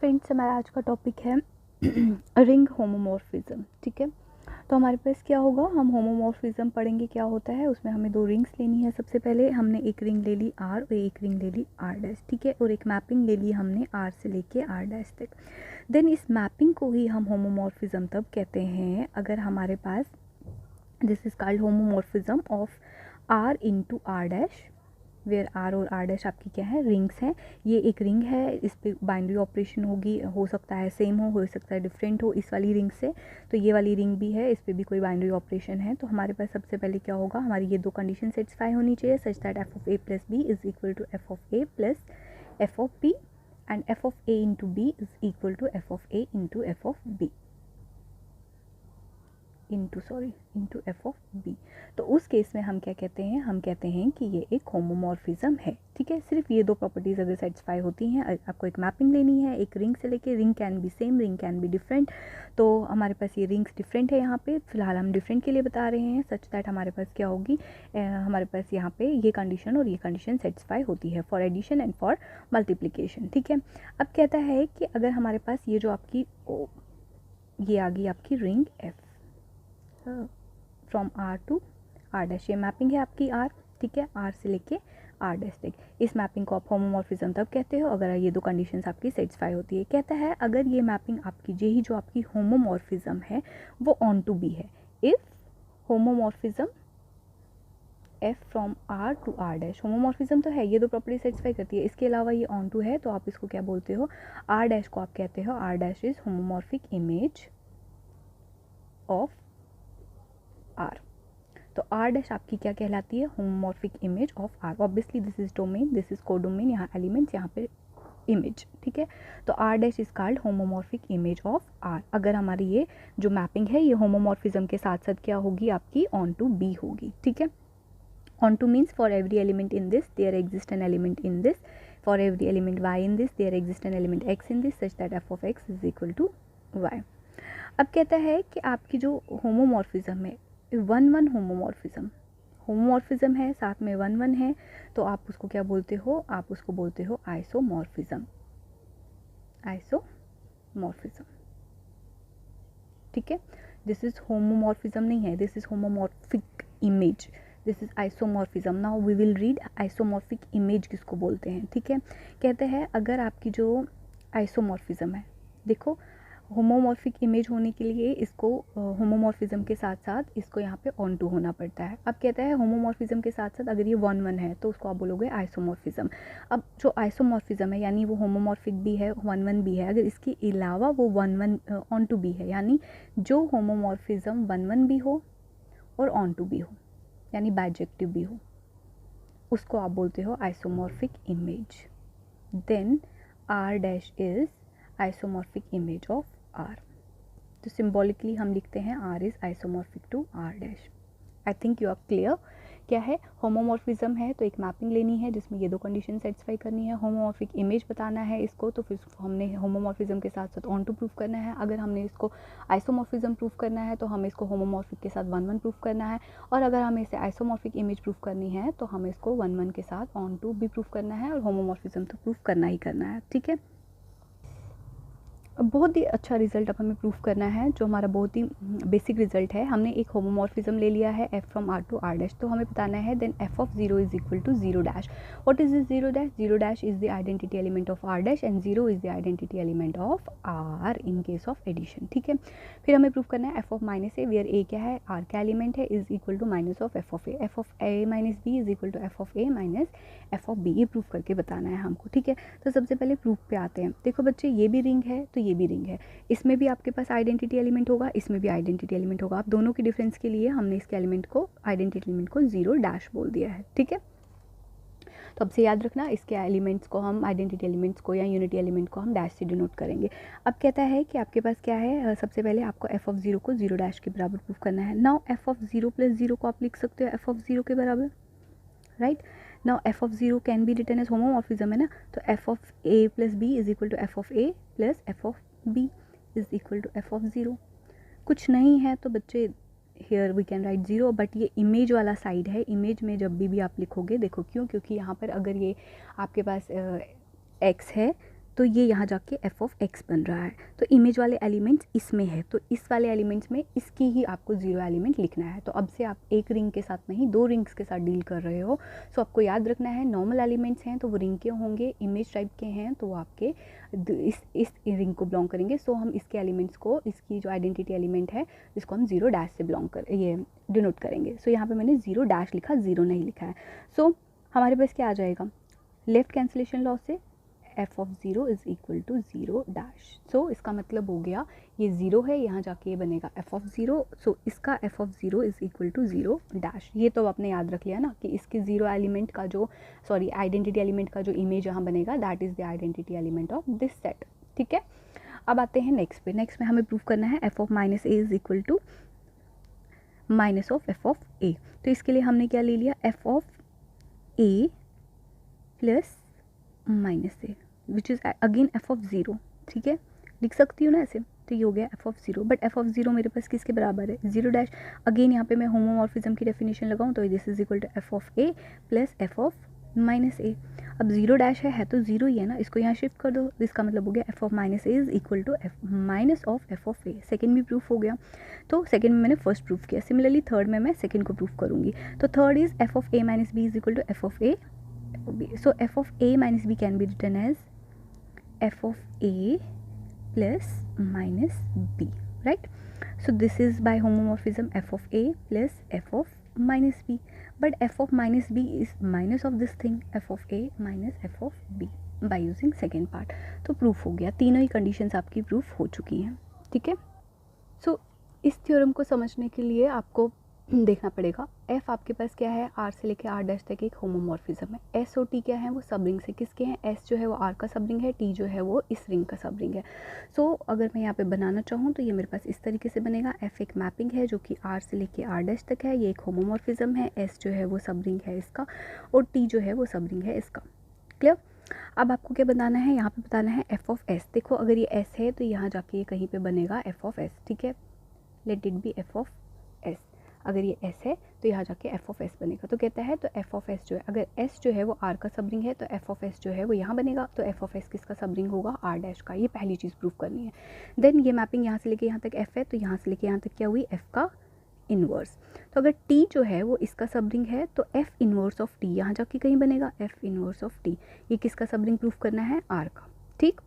Friends, हमारा आज का टॉपिक है रिंग होमोमॉर्फिज्म। ठीक है, तो हमारे पास क्या होगा, हम होमोमॉर्फिज्म पढ़ेंगे क्या होता है। उसमें हमें दो रिंग्स लेनी है। सबसे पहले हमने एक रिंग ले ली आर और एक रिंग ले ली आर डैश। ठीक है, और एक मैपिंग ले ली हमने आर से लेके आर डैश तक। देन इस मैपिंग को ही हम होमोमॉर्फिज्म तब कहते हैं अगर हमारे पास, this is called homomorphism of R into R dash, where R और आर डैश आपकी क्या है, रिंग्स हैं। ये एक रिंग है, इस पर बाइनरी ऑपरेशन होगी, हो सकता है सेम हो सकता है डिफरेंट हो इस वाली रिंग से। तो ये वाली रिंग भी है, इस पर भी कोई बाइनरी ऑपरेशन है। तो हमारे पास सबसे पहले क्या होगा, हमारी ये दो कंडीशन सेटिस्फाई होनी चाहिए such that F of A plus B is equal to F of A plus F of b and F of A into b is equal to F of A into F of b into F of B. तो उस case में हम क्या कहते हैं, हम कहते हैं कि ये एक होमोमॉर्फिज्म है। ठीक है, सिर्फ ये दो प्रॉपर्टीज़ अगर सेटिस्फाई होती हैं, आपको एक मैपिंग लेनी है एक रिंग से लेके, ring can be same, ring can be different. तो हमारे पास ये रिंग्स डिफरेंट है, यहाँ पे फिलहाल हम डिफरेंट के लिए बता रहे हैं सच दैट हमारे पास क्या होगी, हमारे पास यहाँ पे ये कंडीशन और ये कंडीशन सेटिस्फाई होती है for addition and for multiplication. ठीक है, अब कहता है कि अगर हमारे पास ये जो आपकी ये आ गई आपकी ring f from R to R dash, ये मैपिंग है आपकी आर। ठीक है, आर से लेके आर डैश तक, इस मैपिंग को आप होमोमॉर्फिज्म तब कहते हो अगर ये दो कंडीशंस आपकी सेटिस्फाई होती है। कहता है अगर ये मैपिंग आपकी यही जो आपकी होमोमॉर्फिज्म है वो ऑन टू बी है, if homomorphism f from R to R dash, homomorphism तो है, ये दो प्रॉपर्टी सेटिस्फाई करती है, इसके अलावा ये ऑन टू है, तो आप इसको क्या बोलते हो, आर डैश को आप कहते हो R dash is homomorphic image of R. तो आर डैश आपकी क्या कहलाती है, homomorphic image of R. Obviously this is domain, this is codomain, यहाँ एलिमेंट्स, यहाँ पे इमेज। ठीक है, तो R dash is called homomorphic image of R. अगर हमारी ये जो मैपिंग है ये होमोमॉर्फिज्म के साथ साथ क्या होगी आपकी, ऑन टू बी होगी। ठीक है, onto means for every element in this there exist an element in this, for every element y in this there exist an element x in this such that F of x is equal to y. अब कहता है कि आपकी जो homomorphism है 1-1 homomorphism है, साथ में 1-1 है, तो आप उसको क्या बोलते हो, आप उसको बोलते हो आइसोमॉर्फिज्म। ठीक है, दिस इज होमोमॉर्फिज्म नहीं है, this is homomorphic image, this is isomorphism. Now we will read isomorphic image किसको बोलते हैं। ठीक है, कहते हैं अगर आपकी जो आइसोमॉर्फिज्म है, देखो होमोमॉर्फिक इमेज होने के लिए इसको होमोमॉर्फिज्म के साथ साथ इसको यहाँ पे ऑन टू होना पड़ता है। अब कहता है होमोमॉर्फिज्म के साथ साथ अगर ये 1-1 है तो उसको आप बोलोगे आइसोमॉर्फिज्म। अब जो आइसोमॉर्फिज्म है यानी वो होमोमॉर्फिक भी है 1-1 भी है, अगर इसके अलावा वो 1-1 ऑन टू भी है, यानी जो होमोमॉर्फिज्म 1-1 भी हो और ऑन टू भी हो यानी बाइजेक्टिव भी हो, उसको आप बोलते हो isomorphic image. Then R dash is isomorphic image of R. तो सिम्बॉलिकली हम लिखते हैं R is isomorphic to R dash. I think you are clear. क्या है, होमोमॉर्फिज्म है तो एक मैपिंग लेनी है जिसमें ये दो कंडीशन सेटिस्फाई करनी है, होमोमॉर्फिक इमेज बताना है इसको, तो फिर हमने होमोमॉर्फिज्म के साथ साथ ऑन टू प्रूफ करना है। अगर हमने इसको आइसोमॉर्फिज्म प्रूफ करना है तो हमें इसको होमोमॉर्फिक के साथ 1-1 प्रूफ करना है, और अगर हमें इसे आइसोमॉर्फिक इमेज प्रूफ करनी है तो हमें इसको 1-1 के साथ ऑन टू भी प्रूफ करना है, और होमोमॉर्फिज्म तो प्रूफ करना ही करना है। ठीक है, बहुत ही अच्छा रिजल्ट अब हमें प्रूफ करना है, जो हमारा बहुत ही बेसिक रिजल्ट है। हमने एक होमोमॉर्फिज्म ले लिया है F from R to R dash, तो हमें बताना है then F of 0 is equal to 0 dash. What is this 0 dash, 0 dash is the identity element of R dash and 0 is the identity element of R in case of addition. ठीक है, फिर हमें proof करना है F of minus A, where A क्या है, R का element है, is equal to minus of F of A minus B is equal to F of A minus F of b. ये प्रूफ करके बताना है हमको। ठीक है, तो सबसे पहले प्रूफ पे आते हैं। देखो बच्चे, ये भी रिंग है तो ये भी रिंग है, इसमें भी आपके पास आइडेंटिटी एलिमेंट होगा, इसमें भी आइडेंटिटी एलिमेंट होगा। आप दोनों की डिफरेंस के लिए हमने इसके एलिमेंट को, आइडेंटिटी एलिमेंट को 0 डैश बोल दिया है। ठीक है, तो अब से याद रखना, इसके एलिमेंट्स को हम, आइडेंटिटी एलिमेंट्स को या यूनिटी एलिमेंट को हम डैश से डिनोट करेंगे। अब कहता है कि आपके पास क्या है, सबसे पहले आपको एफ ऑफ 0 को 0 डैश के बराबर प्रूफ करना है। नाउ एफ ऑफ 0 प्लस 0 को आप लिख सकते हो एफ ऑफ 0 के बराबर, right. Now F of 0 can be written as homomorphism है ना, तो F of A plus B is equal to F of A plus F of b is equal to F of 0। कुछ नहीं है तो बच्चे here we can write 0, but ये image वाला साइड है, इमेज में जब भी आप लिखोगे, देखो क्यों, क्योंकि यहाँ पर अगर ये आपके पास एक्स है तो ये यहाँ जाके एफ ऑफ एक्स बन रहा है। तो इमेज वाले एलिमेंट्स इसमें है, तो इस वाले एलिमेंट्स में इसकी ही आपको 0 एलिमेंट लिखना है। तो अब से आप एक रिंग के साथ नहीं 2 रिंग्स के साथ डील कर रहे हो। सो आपको याद रखना है नॉर्मल एलिमेंट्स हैं तो वो रिंग के होंगे, इमेज टाइप के हैं तो वो आपके इस रिंग को बिलोंग करेंगे। सो हम इसके एलिमेंट्स को, इसकी जो आइडेंटिटी एलिमेंट है इसको हम 0 डैश से बिलोंग कर ये डिनोट करेंगे। सो यहाँ पर मैंने 0 डैश लिखा, 0 नहीं लिखा है। सो हमारे पास क्या आ जाएगा, लेफ्ट कैंसिलेशन लॉ से F of 0 is equal to 0 dash. So इसका मतलब हो गया ये 0 है, यहाँ जाके ये बनेगा एफ ऑफ 0। सो इसका f of 0 is equal to 0 dash. ये तो आपने याद रख लिया ना कि इसके 0 एलिमेंट का जो आइडेंटिटी एलिमेंट का जो इमेज यहाँ बनेगा that is the identity element of this set. ठीक है, अब आते हैं नेक्स्ट पे। नेक्स्ट में हमें प्रूव करना है F of minus A is equal to minus of F of A. तो इसके लिए हमने क्या ले लिया, F of A plus minus A which is again F of 0। ठीक है, लिख सकती हूँ ना ऐसे, तो ये हो गया f of 0। But f of 0 मेरे पास किसके बराबर है, 0 डैश। अगेन यहाँ पे मैं होमोमॉर्फिज्म की डेफिनेशन लगाऊँ तो this is equal to F of A plus F of minus A. अब 0 डैश है तो 0 ही है ना, इसको यहाँ शिफ्ट कर दो, इसका मतलब हो गया f of minus a is equal to f minus of F of a. Second भी प्रूफ हो गया, तो सेकेंड में मैंने फर्स्ट प्रूफ किया, सिमिलरली थर्ड में मैं सेकेंड को प्रूफ करूँगी। तो third is F of A minus B is equal to F of A. So F of A minus b can be written as f of a plus minus b, right? So this is by homomorphism f of a plus f of minus b, but f of minus b is minus of this thing f of a minus f of b by using second part। तो proof हो गया, तीनों ही conditions आपकी proof हो चुकी हैं। ठीक है, सो इस थ्योरम को समझने के लिए आपको देखना पड़ेगा f आपके पास क्या है, r से लेके r डैश तक एक होमोमॉर्फिज्म है। s और t क्या है, वो सब रिंग से किसके हैं, s जो है वो r का सब रिंग है, t जो है वो इस रिंग का सब रिंग है। सो अगर मैं यहाँ पे बनाना चाहूँ तो ये मेरे पास इस तरीके से बनेगा। f एक मैपिंग है जो कि r से लेके r डैश तक है, ये एक होमोमॉर्फिज्म है, s जो है वो सब रिंग है इसका, और t जो है वो सब रिंग है इसका। क्लियर। अब आपको क्या बताना है, यहाँ पे बताना है f ऑफ s। देखो अगर ये s है तो यहाँ जाके ये कहीं पे बनेगा f ऑफ s। ठीक है, let it be f of s। अगर ये s है तो यहाँ जाके f ऑफ s बनेगा। तो कहता है तो f ऑफ s जो है, अगर s जो है वो r का सब रिंग है तो f ऑफ s जो है वो यहाँ बनेगा। तो f ऑफ s किसका सब रिंग होगा, r डैश का। ये पहली चीज़ प्रूफ करनी है। देन ये मैपिंग यहाँ से लेके यहाँ तक f है, तो यहाँ से लेके यहाँ तक क्या हुई, f का इन्वर्स। तो अगर t जो है वो इसका सब रिंग है तो f इन्वर्स ऑफ t यहाँ जाके कहीं बनेगा, f इन्वर्स ऑफ t। ये किसका सब रिंग प्रूफ करना है, r का। ठीक,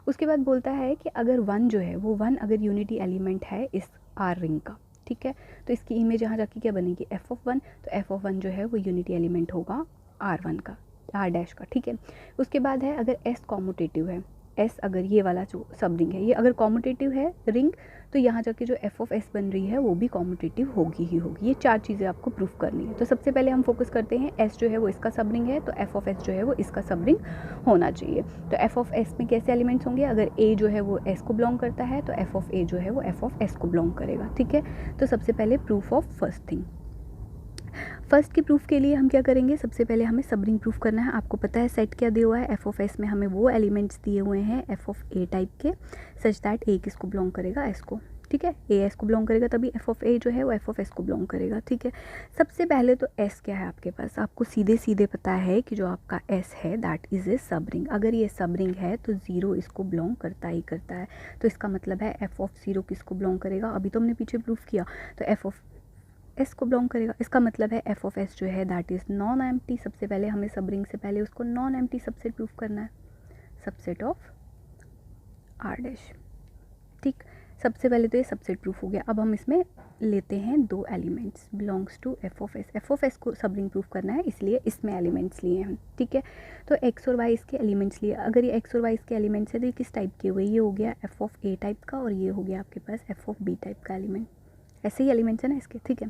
उसके बाद बोलता है कि अगर 1 जो है वो 1 अगर यूनिटी एलिमेंट है इस r रिंग का, ठीक है, तो इसकी इमेज यहाँ जाके क्या बनेगी, f ऑफ 1। तो f ऑफ 1 जो है वो यूनिटी एलिमेंट होगा r1 का, r डैश का। ठीक है, उसके बाद है अगर s कॉम्यूटेटिव है, s अगर ये वाला जो सब रिंग है ये अगर कॉम्यूटेटिव है रिंग, तो यहाँ जाके जो f ऑफ s बन रही है वो भी कॉम्यूटेटिव होगी ही होगी। ये 4 चीज़ें आपको प्रूफ करनी है। तो सबसे पहले हम फोकस करते हैं s जो है वो इसका सब रिंग है, तो f ऑफ s जो है वो इसका सब रिंग होना चाहिए। तो f ऑफ s में कैसे एलिमेंट्स होंगे, अगर a जो है वो s को बिलोंग करता है तो f ऑफ a जो है वो f ऑफ s को बिलोंग करेगा। ठीक है, तो सबसे पहले proof of first thing. First की प्रूफ के लिए हम क्या करेंगे, सबसे पहले हमें सब रिंग प्रूफ करना है। आपको पता है सेट क्या दिया हुआ है, एफ ऑफ एस में हमें वो एलिमेंट्स दिए हुए हैं एफ ऑफ ए टाइप के, सच दैट ए किसको बिलोंग करेगा, एस को। ठीक है, ए एस को बिलोंग करेगा तभी एफ ऑफ ए जो है वो एफ ऑफ एस को बिलोंग करेगा। ठीक है, सबसे पहले तो एस क्या है आपके पास, आपको सीधे सीधे पता है कि जो आपका एस है दैट इज़ ए सब रिंग। अगर ये सब रिंग है तो 0 इसको बिलोंग करता ही करता है। तो इसका मतलब है एफ ऑफ 0 किसको बिलोंग करेगा, अभी तो हमने पीछे प्रूफ किया, तो एफ ऑफ एस को बिलोंग करेगा। इसका मतलब है एफ ऑफ एस जो है दैट इज़ नॉन एम्प्टी। सबसे पहले हमें सब रिंग से पहले उसको नॉन एम्प्टी सबसेट प्रूफ करना है, सबसेट ऑफ आर डैश। ठीक, सबसे पहले तो ये सबसेट प्रूफ हो गया। अब हम इसमें लेते हैं 2 elements belongs to F of S. F of S को सब रिंग प्रूफ करना है इसलिए इसमें एलिमेंट्स लिए हैं। ठीक है, तो एक्स और वाई इसके एलिमेंट्स लिए। अगर ये एक्स और वाई इसके एलिमेंट्स है तो ये किस टाइप के हुए, ये हो गया एफ ऑफ ए टाइप का और ये हो गया आपके पास एफ ऑफ बी टाइप का एलिमेंट। ऐसे ही एलिमेंट्स है ना इसके। ठीक है,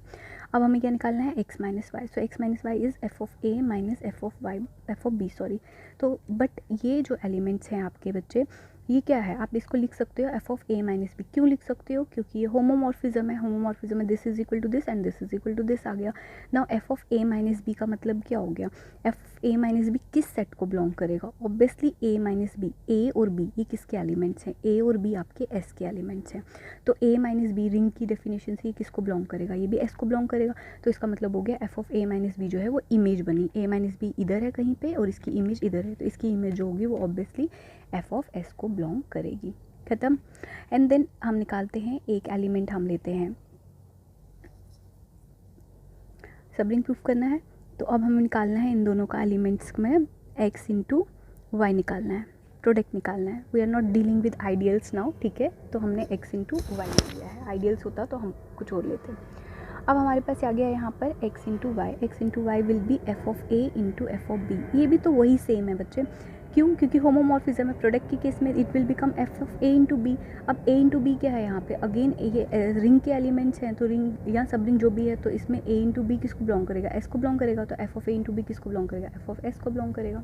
अब हमें क्या निकालना है, x minus y. So x minus y is f of A minus F of Y, F of b sorry. तो बट ये जो एलिमेंट्स हैं आपके बच्चे, ये क्या है, आप इसको लिख सकते हो f of A minus b. क्यों लिख सकते हो, क्योंकि ये होमोमॉर्फिज्म है। होमोमॉर्फिज्म में this is equal to this and this is equal to this आ गया। Now F of A minus B का मतलब क्या हो गया, एफ ए माइनस बी किस सेट को बिलोंग करेगा, obviously A minus B. A और बी ये किसके एलिमेंट्स हैं, ए और बी आपके एस के एलिमेंट्स हैं। तो ए माइनस बी रिंग की डेफिनेशन से ये किसको बिलोंग करेगा, ये भी एस को बिलोंग करेगा। तो इसका मतलब हो गया f of A minus b जो है वो इमेज बनी। ए माइनस बी इधर है कहीं पे और इसकी इमेज इधर है, तो इसकी इमेज जो होगी वो ऑब्वियसली एफ ऑफ एस को बिलोंग करेगी। ख़त्म। एंड देन हम निकालते हैं एक एलिमेंट, हम लेते हैं, सब रिंग प्रूफ करना है, तो अब हमें निकालना है इन दोनों का एलिमेंट्स में x इंटू वाई निकालना है, प्रोडक्ट निकालना है। We are not dealing with ideals now, ठीक है। तो हमने x इंटू वाई ले लिया है, आइडियल्स होता तो हम कुछ और लेते। अब हमारे पास आ गया यहाँ पर x into y, x into y will be F of A into F of b. ये भी तो वही सेम है बच्चे, क्यों? क्योंकि होमोमॉर्फिज्म है। प्रोडक्ट के केस में it will become f of A into b. अब ए इंटू बी क्या है यहाँ पे? अगेन ये रिंग के एलिमेंट्स हैं, तो रिंग या सब रिंग जो भी है, तो इसमें ए इंटू बी किसको बिलोंग करेगा? एस को बिलोंग करेगा। तो F of A into b किसको बिलोंग करेगा? एफ ऑफ एस को बिलोंग करेगा।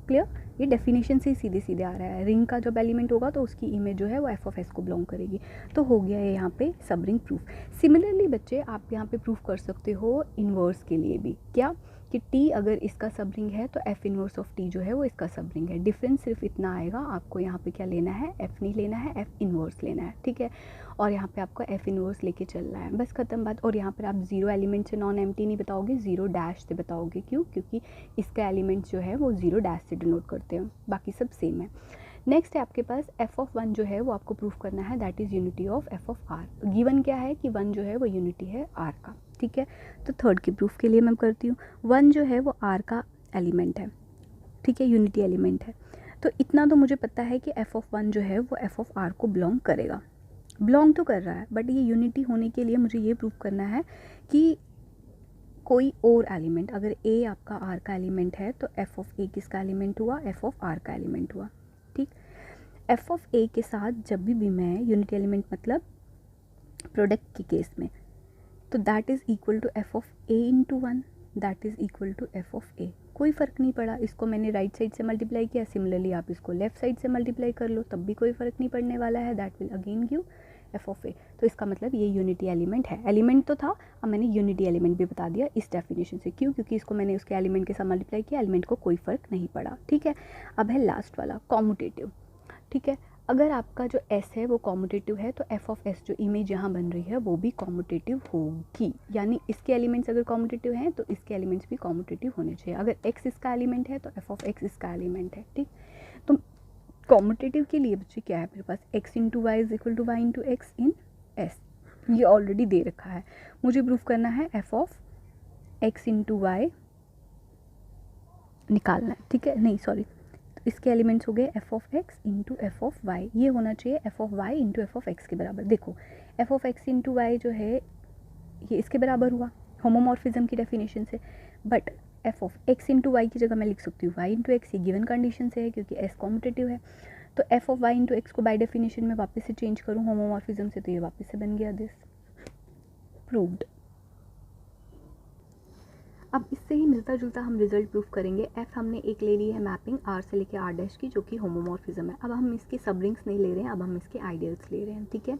क्लियर? ये डेफिनेशन से ही सीधे सीधे आ रहा है। रिंग का जब एलिमेंट होगा तो उसकी इमेज जो है वो एफ ऑफ एस को बिलोंग करेगी। तो हो गया है यहाँ पे सब रिंग प्रूफ। सिमिलरली बच्चे आप यहाँ पे प्रूफ कर सकते हो इन्वर्स के लिए भी। क्या? कि टी अगर इसका सब रिंग है तो एफ इन्वर्स ऑफ टी जो है वो इसका सब रिंग है। डिफरेंस सिर्फ इतना आएगा, आपको यहाँ पे क्या लेना है? एफ नहीं लेना है, एफ इन्वर्स लेना है, ठीक है। और यहाँ पे आपको एफ इन्वर्स लेके चलना है, बस खत्म बात। और यहाँ पर आप जीरो एलिमेंट से नॉन एम्प्टी नहीं बताओगे, जीरो डैश से बताओगे। क्यों? क्योंकि इसका एलिमेंट जो है वो जीरो डैश से डिनोट करते हैं, बाकी सब सेम है। नेक्स्ट है आपके पास एफ ऑफ वन जो है वो आपको प्रूफ करना है, that is unity of F of R. Given क्या है कि वन जो है वो यूनिटी है आर का, ठीक है। तो थर्ड के प्रूफ के लिए मैं करती हूँ, वन जो है वो आर का एलिमेंट है, ठीक है, यूनिटी एलिमेंट है। तो इतना तो मुझे पता है कि एफ ऑफ वन जो है वो एफ ऑफ आर को बिलोंग करेगा, बिलोंग तो कर रहा है, बट ये यूनिटी होने के लिए मुझे ये प्रूफ करना है कि कोई और एलिमेंट, अगर ए आपका आर का एलिमेंट है तो एफ ऑफ ए किसका एलिमेंट हुआ? एफ ऑफ आर का एलिमेंट हुआ, ठीक। एफ ऑफ ए के साथ जब भी मैं यूनिटी एलिमेंट मतलब प्रोडक्ट के केस में, तो that is equal to F of A into one, that is equal to F of A. कोई फ़र्क नहीं पड़ा, इसको मैंने राइट साइड से मल्टीप्लाई किया, सिमिलरली आप इसको लेफ्ट साइड से मल्टीप्लाई कर लो, तब भी कोई फ़र्क नहीं पड़ने वाला है। That will again give F of A. तो इसका मतलब ये यूनिटी एलिमेंट है। एलिमेंट तो था, अब मैंने यूनिटी एलिमेंट भी बता दिया इस डेफिनेशन से। क्यों? क्योंकि इसको मैंने उसके एलिमेंट के साथ मल्टीप्लाई किया, एलिमेंट को कोई फ़र्क नहीं पड़ा, ठीक है। अब है लास्ट वाला कॉम्यूटेटिव, ठीक है। अगर आपका जो एस है वो कॉम्यूटेटिव है तो एफ ऑफ एस जो इमेज यहाँ बन रही है वो भी कॉम्यूटेटिव होगी, यानी इसके एलिमेंट्स अगर कॉम्यूटेटिव हैं तो इसके एलिमेंट्स भी कॉम्यूटेटिव होने चाहिए। अगर एक्स इसका एलिमेंट है तो एफ ऑफ एक्स इसका एलिमेंट है, ठीक। तो कॉम्यूटेटिव के लिए बच्चे क्या है मेरे पास? X into Y is equal to Y into X in S, ये ऑलरेडी दे रखा है। मुझे प्रूफ करना है F of x into Y निकालना है, ठीक है। नहीं सॉरी, इसके एलिमेंट्स हो गए f of x into F of y, ये होना चाहिए f of y into F of x के बराबर। देखो f of x into y जो है ये इसके बराबर हुआ होमोमॉर्फिज्म की डेफिनेशन से, but f of x into y की जगह मैं लिख सकती हूँ वाई इंटू एक्स, ये गिवन कंडीशन से है क्योंकि एस कॉम्पिटेटिव है। तो F of y into x को बाय डेफिनेशन में वापस से चेंज करूँ होमोमॉर्फिज्म से, तो ये वापस से बन गया दिस, प्रूव्ड। अब इससे ही मिलता जुलता हम रिजल्ट प्रूफ करेंगे। एफ हमने एक ले ली है मैपिंग आर से लेके आर डैश की, जो कि होमोमॉर्फिज्म है। अब हम इसके सब रिंग्स नहीं ले रहे हैं, अब हम इसके आइडियल्स ले रहे हैं, ठीक है।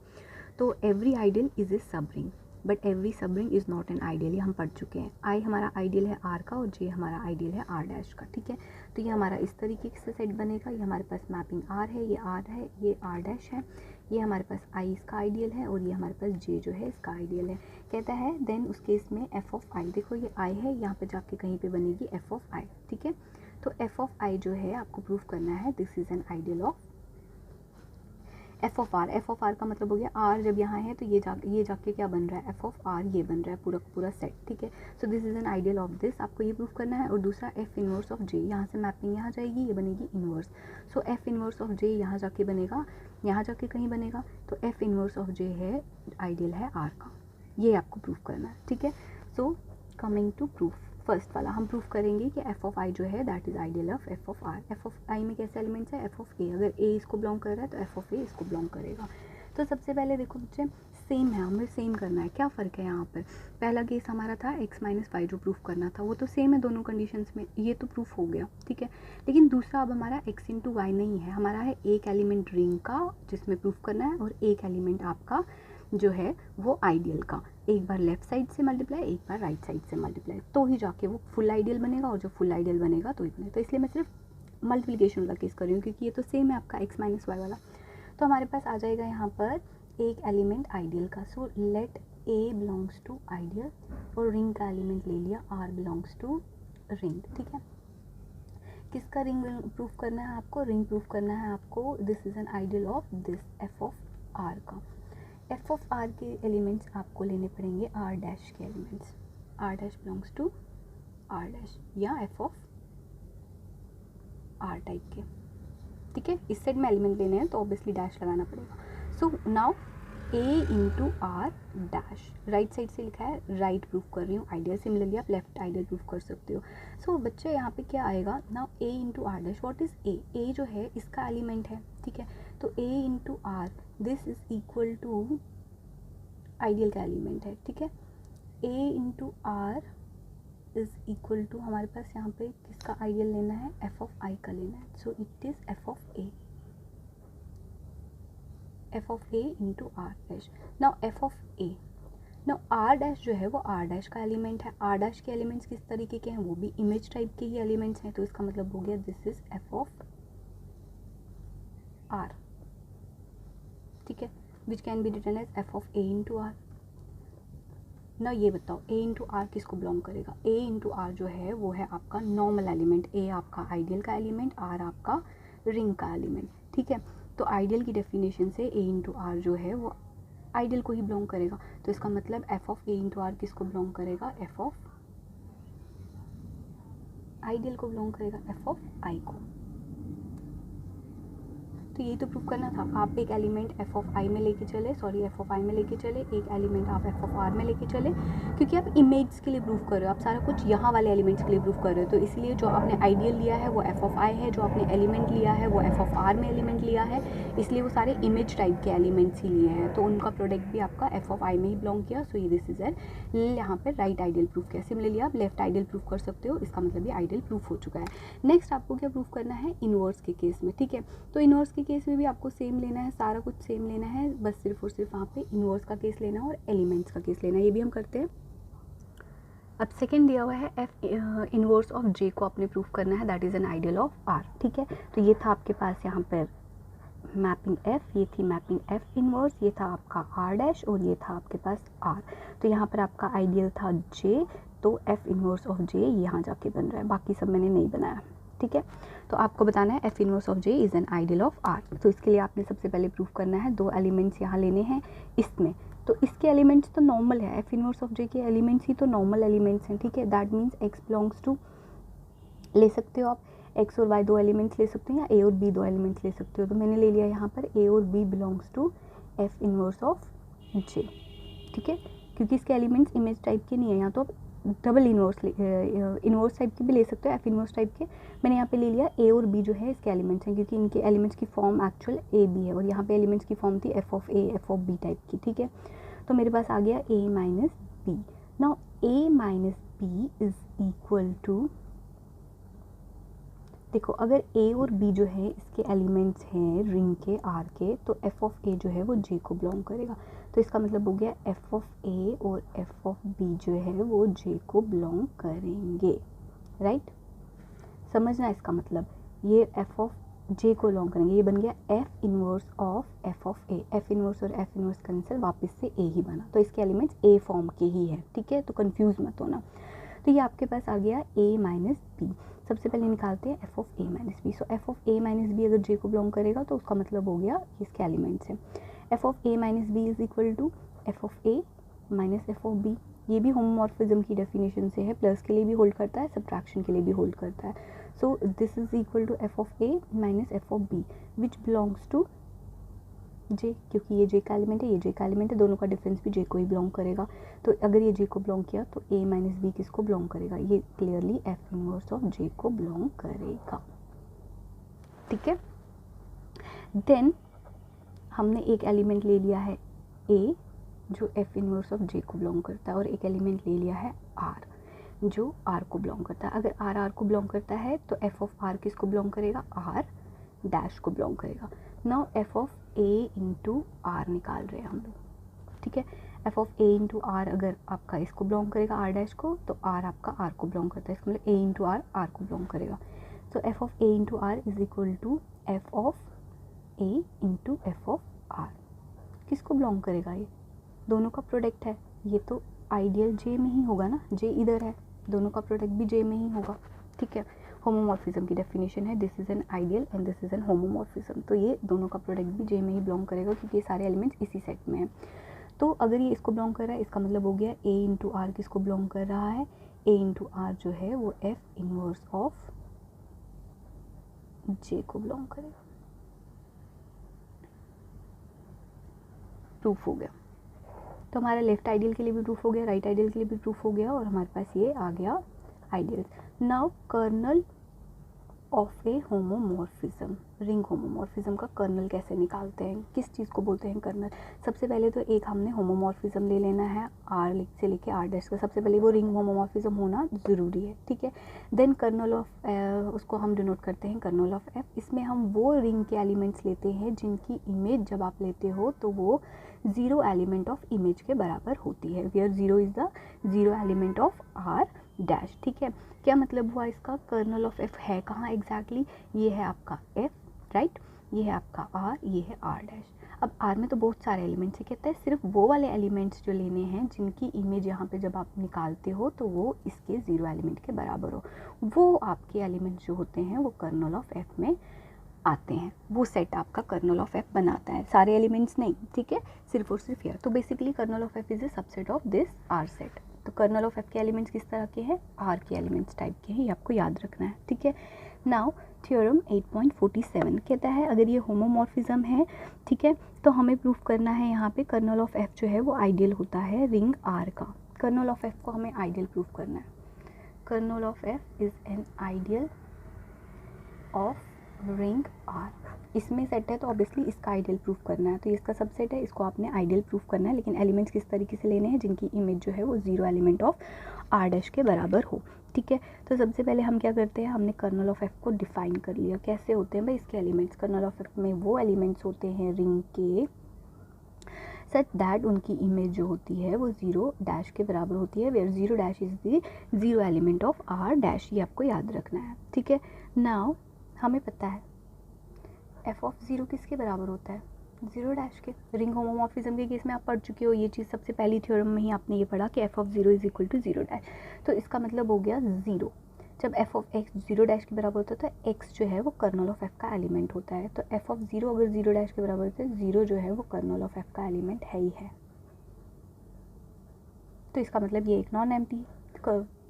तो एवरी आइडियल इज ए सब रिंग, बट एवरी सब ring is not an ideal, ये हम पढ़ चुके हैं। आई हमारा आइडियल है आर का और जे हमारा आइडियल है आर डैश का, ठीक है। तो ये हमारा इस तरीके से सेट बनेगा। ये हमारे पास मैपिंग आर है, ये आर है, ये आर डैश है, ये हमारे पास आई इसका आइडियल है और ये हमारे पास जे जो है इसका आइडियल है। कहता है देन उस केस में एफ ऑफ आई, देखो ये आई है, यहाँ पे जाके कहीं पे बनेगी एफ ऑफ आई, ठीक है। तो एफ ऑफ आई जो है आपको प्रूफ करना है this is an ideal of F of R. F of R का मतलब हो गया आर जब यहाँ है तो ये जाके क्या बन रहा है? एफ ऑफ आर ये बन रहा है पूरा पूरा सेट, ठीक है। So this is an ideal of this, आपको ये प्रूफ करना है। और दूसरा एफ इनवर्स ऑफ जे, यहाँ से मैपिंग यहाँ जाएगी, ये बनेगी inverse. So F inverse of J यहाँ जाके बनेगा, यहाँ जाके कहीं बनेगा, तो एफ इनवर्स ऑफ जे है आइडियल है आर का, ये आपको प्रूफ करना है, ठीक है। So coming to proof, first वाला हम प्रूफ करेंगे कि एफ ऑफ आई जो है that is ideal of F of R. F of I में कैसे एलिमेंट्स है? एफ ऑफ ए, अगर ए इसको बिलोंग कर रहा है तो एफ ऑफ ए इसको बिलोंग करेगा। तो सबसे पहले देखो बच्चे सेम है, हमें सेम करना है। क्या फ़र्क है यहाँ पर? पहला केस हमारा था एक्स माइनस वाई जो प्रूफ करना था, वो तो सेम है दोनों कंडीशंस में, ये तो प्रूफ हो गया, ठीक है। लेकिन दूसरा अब हमारा एक्स इंटू वाई नहीं है, हमारा है एक एलिमेंट रिंग का जिसमें प्रूफ करना है और एक एलिमेंट आपका जो है वो आइडियल का। एक बार लेफ्ट साइड से मल्टीप्लाई, एक बार राइट साइड से मल्टीप्लाई, तो ही जाके वो फुल आइडियल बनेगा, और जब फुल आइडियल बनेगा तो इतने। तो इसलिए मैं सिर्फ मल्टीप्लिकेशन वाला केस कर रही हूँ क्योंकि ये तो सेम है आपका एक्स माइनस वाई वाला। तो हमारे पास आ जाएगा यहाँ पर एक एलिमेंट आइडियल का। So let a belongs to ideal और रिंग का एलिमेंट ले लिया आर बिलोंग्स टू रिंग, ठीक है। किसका रिंग प्रूफ करना है आपको? रिंग प्रूफ करना है आपको this is an ideal of this f of R का। एफ ऑफ आर के एलिमेंट्स आपको लेने पड़ेंगे आर डैश के elements, R dash belongs to R dash या एफ ऑफ आर टाइप के, ठीक है। इस साइड में एलिमेंट लेने हैं तो ऑब्वियसली डैश लगाना पड़ेगा। So now A into R dash, right side से लिखा है, राइट प्रूफ कर रही हूँ आइडियल, सिमिलरली आप लेफ्ट आइडियल प्रूफ कर सकते हो। सो बच्चे यहाँ पे क्या आएगा now A into R dash, what is A? A जो है इसका एलिमेंट है, ठीक है। तो A into R this is equal to ideal का एलिमेंट है, ठीक है। A into R is equal to हमारे पास यहाँ पे किसका आइडियल लेना है? एफ ऑफ आई का लेना है। So it is F of A, F of A into R dash. Now F of a, now R dash जो है वो आर डैश का एलिमेंट है। आर डैश के एलिमेंट्स किस तरीके के हैं? वो भी इमेज टाइप के ही एलिमेंट्स हैं। तो इसका मतलब हो गया this is F of R, ठीक है, which can be written as f of A into R. ना ये बताओ ए इंटू आर किसको बिलोंग करेगा? ए इंटू आर जो है वो है आपका नॉर्मल एलिमेंट, ए आपका आइडियल का एलिमेंट, आर आपका रिंग का एलिमेंट, ठीक है। तो आइडियल की डेफिनेशन से ए इंटू आर जो है वो आइडियल को ही बिलोंग करेगा। तो इसका मतलब F of A into R किसको बिलोंग करेगा? एफ ऑफ आइडियल को बिलोंग करेगा, एफ ऑफ आई को। तो यही तो प्रूव करना था। आप एक एलिमेंट एफ ऑफ आई में लेके चले, सॉरी एफ ऑफ आई में लेके चले, एक एलिमेंट आप एफ ऑफ आर में लेके चले, क्योंकि आप इमेज के लिए प्रूव कर रहे हो, आप सारा कुछ यहाँ वाले एलिमेंट्स के लिए प्रूव कर रहे हो। तो इसलिए जो आपने आइडियल लिया है वो एफ ऑफ आई है, जो आपने एलिमेंट लिया है वो एफ ऑफ आर में एलिमेंट लिया है, इसलिए वो सारे इमेज टाइप के एलिमेंट्स ही लिए हैं। तो उनका प्रोडक्ट भी आपका एफ ऑफ आई में ही बिलोंग किया। सो ये दिस इज एन यहाँ पर राइट आइडियल प्रूफ किया। सिमिलरली आप लेफ्ट आइडियल प्रूफ कर सकते हो, इसका मतलब ये आइडियल प्रूफ हो चुका है। नेक्स्ट आपको क्या प्रूफ करना है? इनवर्स के केस में, ठीक है। तो इनवर्स के केस में भी आपको सेम लेना है, सारा कुछ सेम लेना है, बस सिर्फ और सिर्फ वहाँ पे इनवर्स का केस लेना है और एलिमेंट्स का केस लेना है। ये भी हम करते हैं। अब सेकंड दिया हुआ है एफ इनवर्स ऑफ जे को आपने प्रूफ करना है, that is an ideal of R, ठीक है। तो ये था आपके पास यहाँ पर मैपिंग एफ, ये थी मैपिंग एफ इनवर्स, ये था आपका आर डैश और ये था आपके पास आर। तो यहाँ पर आपका आइडियल था जे, तो एफ इनवर्स ऑफ जे यहाँ जाके बन रहा है, बाकी सब मैंने नहीं बनाया, ठीक है। तो आपको बताना है f inverse of J is an ideal of R. तो इसके लिए आपने सबसे पहले प्रूफ करना है, दो एलिमेंट्स यहाँ लेने हैं इसमें, तो इसके एलिमेंट्स तो नॉर्मल है, एफ इनवर्स ऑफ जे के एलिमेंट्स ही तो नॉर्मल एलिमेंट्स हैं, ठीक है। That means x belongs to, ले सकते हो आप एक्स और वाई दो एलिमेंट्स ले सकते हो या ए और बी दो एलिमेंट्स ले सकते हो। तो मैंने ले लिया यहाँ पर ए और B belongs to F inverse of J, ठीक है, क्योंकि इसके एलिमेंट्स इमेज टाइप के नहीं है। यहाँ तो आप डबल इनवर्स टाइप के भी ले सकते हो, एफ इनवर्स टाइप के। मैंने यहाँ पे ले लिया ए और बी जो है इसके एलिमेंट्स हैं, क्योंकि इनके एलिमेंट्स की फॉर्म एक्चुअल ए बी है और यहाँ पे एलिमेंट्स की फॉर्म थी F of A F of B type की, ठीक है। तो मेरे पास आ गया A minus B. Now A minus B is equal to, देखो अगर ए और बी जो है इसके एलिमेंट्स हैं रिंग के आर के, तो एफ ऑफ ए जो है वो जे को बिलोंग करेगा। तो इसका मतलब हो गया एफ ऑफ ए और एफ ऑफ बी जो है वो जे को बिलोंग करेंगे, राइट। समझना इसका मतलब, ये एफ ऑफ जे को बिलोंग करेंगे, ये बन गया F inverse of F of A. F inverse और एफ इनवर्स कैंसिल, वापस से ए ही बना, तो इसके एलिमेंट्स ए फॉर्म के ही है, ठीक है। तो कंफ्यूज मत होना। तो ये आपके पास आ गया ए माइनस बी। सबसे पहले निकालते हैं f of A minus b. So F of A minus b अगर जे को बिलोंग करेगा तो उसका मतलब हो गया इसके एलिमेंट्स हैं। F of A minus B is equal to F of A minus F of b. ये भी होमोमॉर्फिज्म की डेफिनेशन से है, प्लस के लिए भी होल्ड करता है, सब्ट्रैक्शन के लिए भी होल्ड करता है। So this is equal to F of A minus F of B which belongs to J, क्योंकि ये जे का एलिमेंट है, ये जे का एलिमेंट है, दोनों का डिफरेंस भी जे को ही बिलोंग करेगा। तो अगर ये जे को बिलोंग किया तो ए माइनस बी किसको बिलोंग करेगा? ये क्लियरली एफ इनवर्स ऑफ जे को बिलोंग करेगा, ठीक है। देन हमने एक एलिमेंट ले लिया है ए जो एफ इनवर्स ऑफ जे को बिलोंग करता है, और एक एलिमेंट ले लिया है आर जो आर को बिलोंग करता है। अगर आर आर को बिलोंग करता है तो एफ ऑफ आर किसको बिलोंग करेगा? आर डैश को बिलोंग करेगा। Now F of A into R निकाल रहे हैं हम लोग, ठीक है। F of A into R अगर आपका इसको बिलोंग करेगा आर डैश को, तो आर आपका आर को बिलोंग करता है, इसका मतलब ए इंटू आर आर को बिलोंग करेगा। So F of A into R is equal to F of A into F of R. किसको बिलोंग करेगा? ये दोनों का प्रोडक्ट है, ये तो आइडियल जे में ही होगा ना, जे इधर है, दोनों का प्रोडक्ट भी जे में ही होगा, ठीक है। होमोमॉर्फिज्म की डेफिनेशन है this is an ideal and this is N homomorphism. तो ये दोनों का प्रोडक्ट भी जे में ही बिलोंग करेगा क्योंकि ये सारे एलिमेंट्स इसी सेट में हैं। तो अगर ये इसको बिलोंग कर रहा है इसका मतलब हो गया ए इंटू आर किसको बिलोंग कर रहा है, ए इंटू आर जो है वो एफ इनवर्स ऑफ जे को बिलोंग करेगा। प्रूफ हो गया। तो हमारा लेफ्ट आइडियल के लिए भी प्रूफ हो गया, राइट आइडियल के लिए भी प्रूफ हो गया और हमारे पास ये आ गया ideal. Now kernel of a homomorphism, ring homomorphism का कर्नल कैसे निकालते हैं, किस चीज़ को बोलते हैं कर्नल। सबसे पहले तो एक हमने होमोमॉर्फिज्म ले लेना है आर से लेके आर डैश का, सबसे पहले वो रिंग होमोमॉर्फिज्म होना ज़रूरी है, ठीक है। देन कर्नल ऑफ उसको हम डिनोट करते हैं कर्नल ऑफ एफ। इसमें हम वो रिंग के एलिमेंट्स लेते हैं जिनकी इमेज जब आप लेते हो तो वो ज़ीरो एलिमेंट ऑफ इमेज के बराबर होती है, where zero is the zero element of R dash, ठीक है। क्या मतलब हुआ इसका, कर्नल ऑफ एफ है कहाँ एग्जैक्टली, ये है आपका एफ, राइट, ये है आपका आर, ये है आर डैश। अब आर में तो बहुत सारे एलिमेंट्स है, कहता है सिर्फ वो वाले एलिमेंट्स जो लेने हैं जिनकी इमेज यहाँ पे जब आप निकालते हो तो वो इसके ज़ीरो एलिमेंट के बराबर हो, वो आपके एलिमेंट्स जो होते हैं वो कर्नल ऑफ एफ में आते हैं, वो सेट आपका कर्नल ऑफ एफ बनाता है, सारे एलिमेंट्स नहीं, ठीक है, सिर्फ और सिर्फ यार। तो basically kernel of f is a subset of this R set. तो कर्नल ऑफ एफ के एलिमेंट्स किस तरह के हैं, आर के एलिमेंट्स टाइप के हैं, ये आपको याद रखना है, ठीक है। नाउ थ्योरम 8.47 कहता है अगर ये होमोमॉर्फिज्म है, ठीक है, तो हमें प्रूफ करना है यहाँ पे कर्नल ऑफ एफ जो है वो आइडियल होता है रिंग आर का। कर्नल ऑफ एफ को हमें आइडियल प्रूफ करना है। Kernel of f is an ideal of ring R, इसमें सेट है तो ऑब्वियसली इसका आइडियल प्रूफ करना है, तो इसका सबसेट है, इसको आपने आइडियल प्रूफ करना है, लेकिन एलिमेंट्स किस तरीके से लेने हैं जिनकी इमेज जो है वो zero element of R dash के बराबर हो, ठीक है। तो सबसे पहले हम क्या करते हैं, हमने कर्नल ऑफ एफ को डिफाइन कर लिया, कैसे होते हैं भाई इसके एलिमेंट्स। कर्नल ऑफ एफ में वो एलिमेंट्स होते हैं रिंग के सच दैट उनकी इमेज जो होती है वो ज़ीरो डैश के बराबर होती है, where zero dash is the zero element of R dash, ये आपको याद रखना है, ठीक है। नाउ हमें पता है एफ ऑफ ज़ीरो किसके बराबर होता है, ज़ीरो डैश के। रिंग होमोमॉर्फिज्म के केस में आप पढ़ चुके हो ये चीज़, सबसे पहली थ्योरम में ही आपने ये पढ़ा कि f of zero is equal to zero dash. तो इसका मतलब हो गया ज़ीरो, जब f of x zero dash के बराबर होता है तो एक्स जो है वो कर्नल ऑफ एफ का एलिमेंट होता है। तो एफ ऑफ ज़ीरो अगर ज़ीरो डैश के बराबर होता है, ज़ीरो जो है वो कर्नल ऑफ एफ का एलिमेंट है ही है। तो इसका मतलब ये एक नॉन एम्प्टी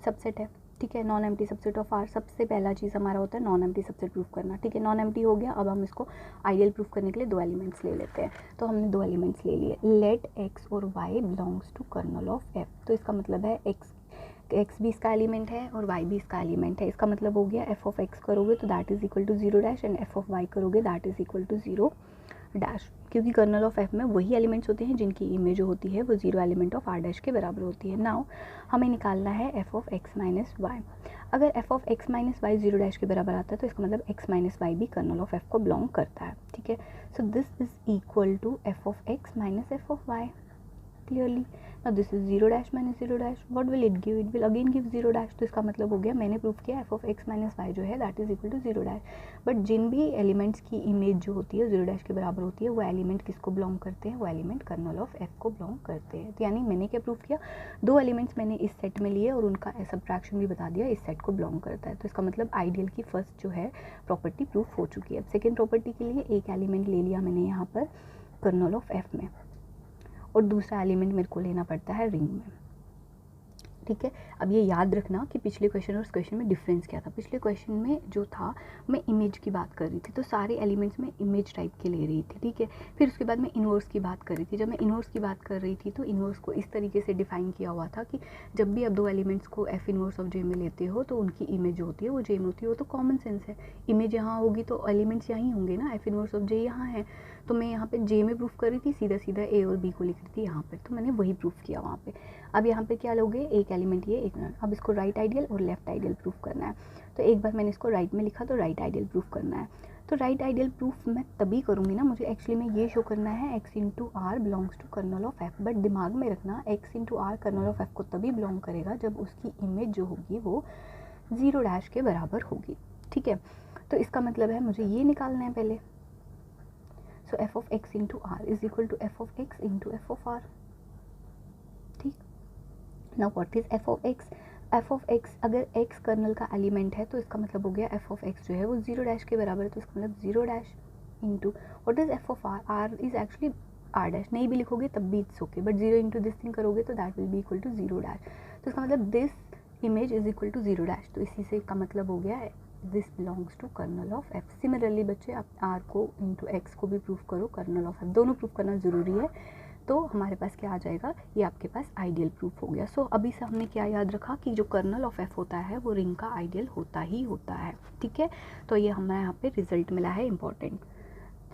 सबसेट है, ठीक है। Non empty subset of R, सबसे पहला चीज़ हमारा होता है नॉन एम्प्टी सबसेट प्रूफ करना, ठीक है। नॉन एम्प्टी हो गया, अब हम इसको आइडियल प्रूफ करने के लिए दो एलिमेंट्स ले लेते हैं। तो हमने दो एलिमेंट्स ले लिए, लेट एक्स और y belongs to kernel of f. तो इसका मतलब है एक्स भी इसका एलिमेंट है और वाई भी इसका एलिमेंट है। इसका मतलब हो गया एफ ऑफ एक्स करोगे तो that is equal to zero dash and F of Y करोगे that is equal to zero dash, क्योंकि कर्नल ऑफ एफ में वही एलिमेंट्स होते हैं जिनकी इमेज जो होती है वो zero element of R dash के बराबर होती है। नाउ हमें निकालना है F of x minus Y. अगर F of x minus Y zero dash के बराबर आता है तो इसका मतलब एक्स माइनस वाई भी कर्नल ऑफ एफ को बिलोंग करता है, ठीक है। So this is equal to F of x minus F of Y clearly. Now this is zero dash minus zero dash, what will it give, it will again give zero dash. तो इसका मतलब हो गया मैंने proof किया F of x minus Y जो है that is equal to zero dash. But जिन भी एलिमेंट्स की इमेज जो होती है ज़ीरो डैश के बराबर होती है वो एलिमेंट किसको बिलोंग करते हैं, वो एलिमेंट कर्नल ऑफ एफ को बिलोंग करते हैं। तो यानी मैंने क्या प्रूफ किया, दो एलिमेंट्स मैंने इस सेट में लिए और उनका सब्ट्रैक्शन भी बता दिया, इस सेट को बिलोंग करता है। तो इसका मतलब आइडियल की फर्स्ट जो है प्रॉपर्टी प्रूफ हो चुकी है। अब सेकेंड प्रॉपर्टी के लिए एक एलिमेंट ले लिया मैंने यहाँ पर कर्नल ऑफ एफ में और दूसरा एलिमेंट मेरे को लेना पड़ता है रिंग में, ठीक है। अब ये याद रखना कि पिछले क्वेश्चन और इस क्वेश्चन में डिफरेंस क्या था। पिछले क्वेश्चन में जो था मैं इमेज की बात कर रही थी, तो सारे एलिमेंट्स में इमेज टाइप के ले रही थी, ठीक है। फिर उसके बाद मैं इन्वर्स की बात कर रही थी। जब मैं इन्वर्स की बात कर रही थी तो इन्वर्स को इस तरीके से डिफाइन किया हुआ था कि जब भी आप दो एलिमेंट्स को एफ इन्वर्स ऑफ जे में लेते हो तो उनकी इमेज जो होती है वो जे में होती है। वो तो कॉमन सेंस है, इमेज यहाँ होगी तो एलिमेंट्स यहीं होंगे ना, एफ इन्वर्स ऑफ जे यहाँ है तो मैं यहाँ पे जे में प्रूफ कर रही थी, सीधा सीधा ए और बी को लिख रही थी यहाँ पे, तो मैंने वही प्रूफ किया वहाँ पे। अब यहाँ पे क्या लोगे, एक एलिमेंट ये एक, अब इसको राइट आइडियल और लेफ्ट आइडियल प्रूफ करना है। तो एक बार मैंने इसको राइट में लिखा तो राइट आइडियल प्रूफ करना है। तो राइट आइडियल प्रूफ मैं तभी करूँगी ना, मुझे एक्चुअली में ये शो करना है x into R belongs to kernel of f. But दिमाग में रखना x into R kernel of F को तभी बिलोंग करेगा जब उसकी इमेज जो होगी वो ज़ीरो डैश के बराबर होगी, ठीक है। तो इसका मतलब है मुझे ये निकालना है पहले। So F of x into R is equal to F of x into F of R, ठीक। Now what is F of X, F of X, अगर एक्स कर्नल का एलिमेंट है तो इसका मतलब हो गया एफ ऑफ एक्स जो है वो 0 डैश के बराबर है, तो इसका मतलब 0 dash into what is F of R, R is actually R dash, नहीं भी लिखोगे तब भी it's okay, but 0 into this thing करोगे तो that will be equal to 0 dash, तो इसका मतलब this image is equal to 0 dash, तो इसी से का मतलब हो गया है this belongs to kernel of f. Similarly बच्चे आप आर को इंटू एक्स को भी प्रूफ करो, कर्नल ऑफ एफ, दोनों प्रूफ करना ज़रूरी है, तो हमारे पास क्या आ जाएगा, ये आपके पास आइडियल प्रूफ हो गया। सो अभी से हमने क्या याद रखा कि जो कर्नल ऑफ एफ होता है वो रिंग का आइडियल होता ही होता है, ठीक है। तो ये हमें यहाँ पे रिजल्ट मिला है इंपॉर्टेंट।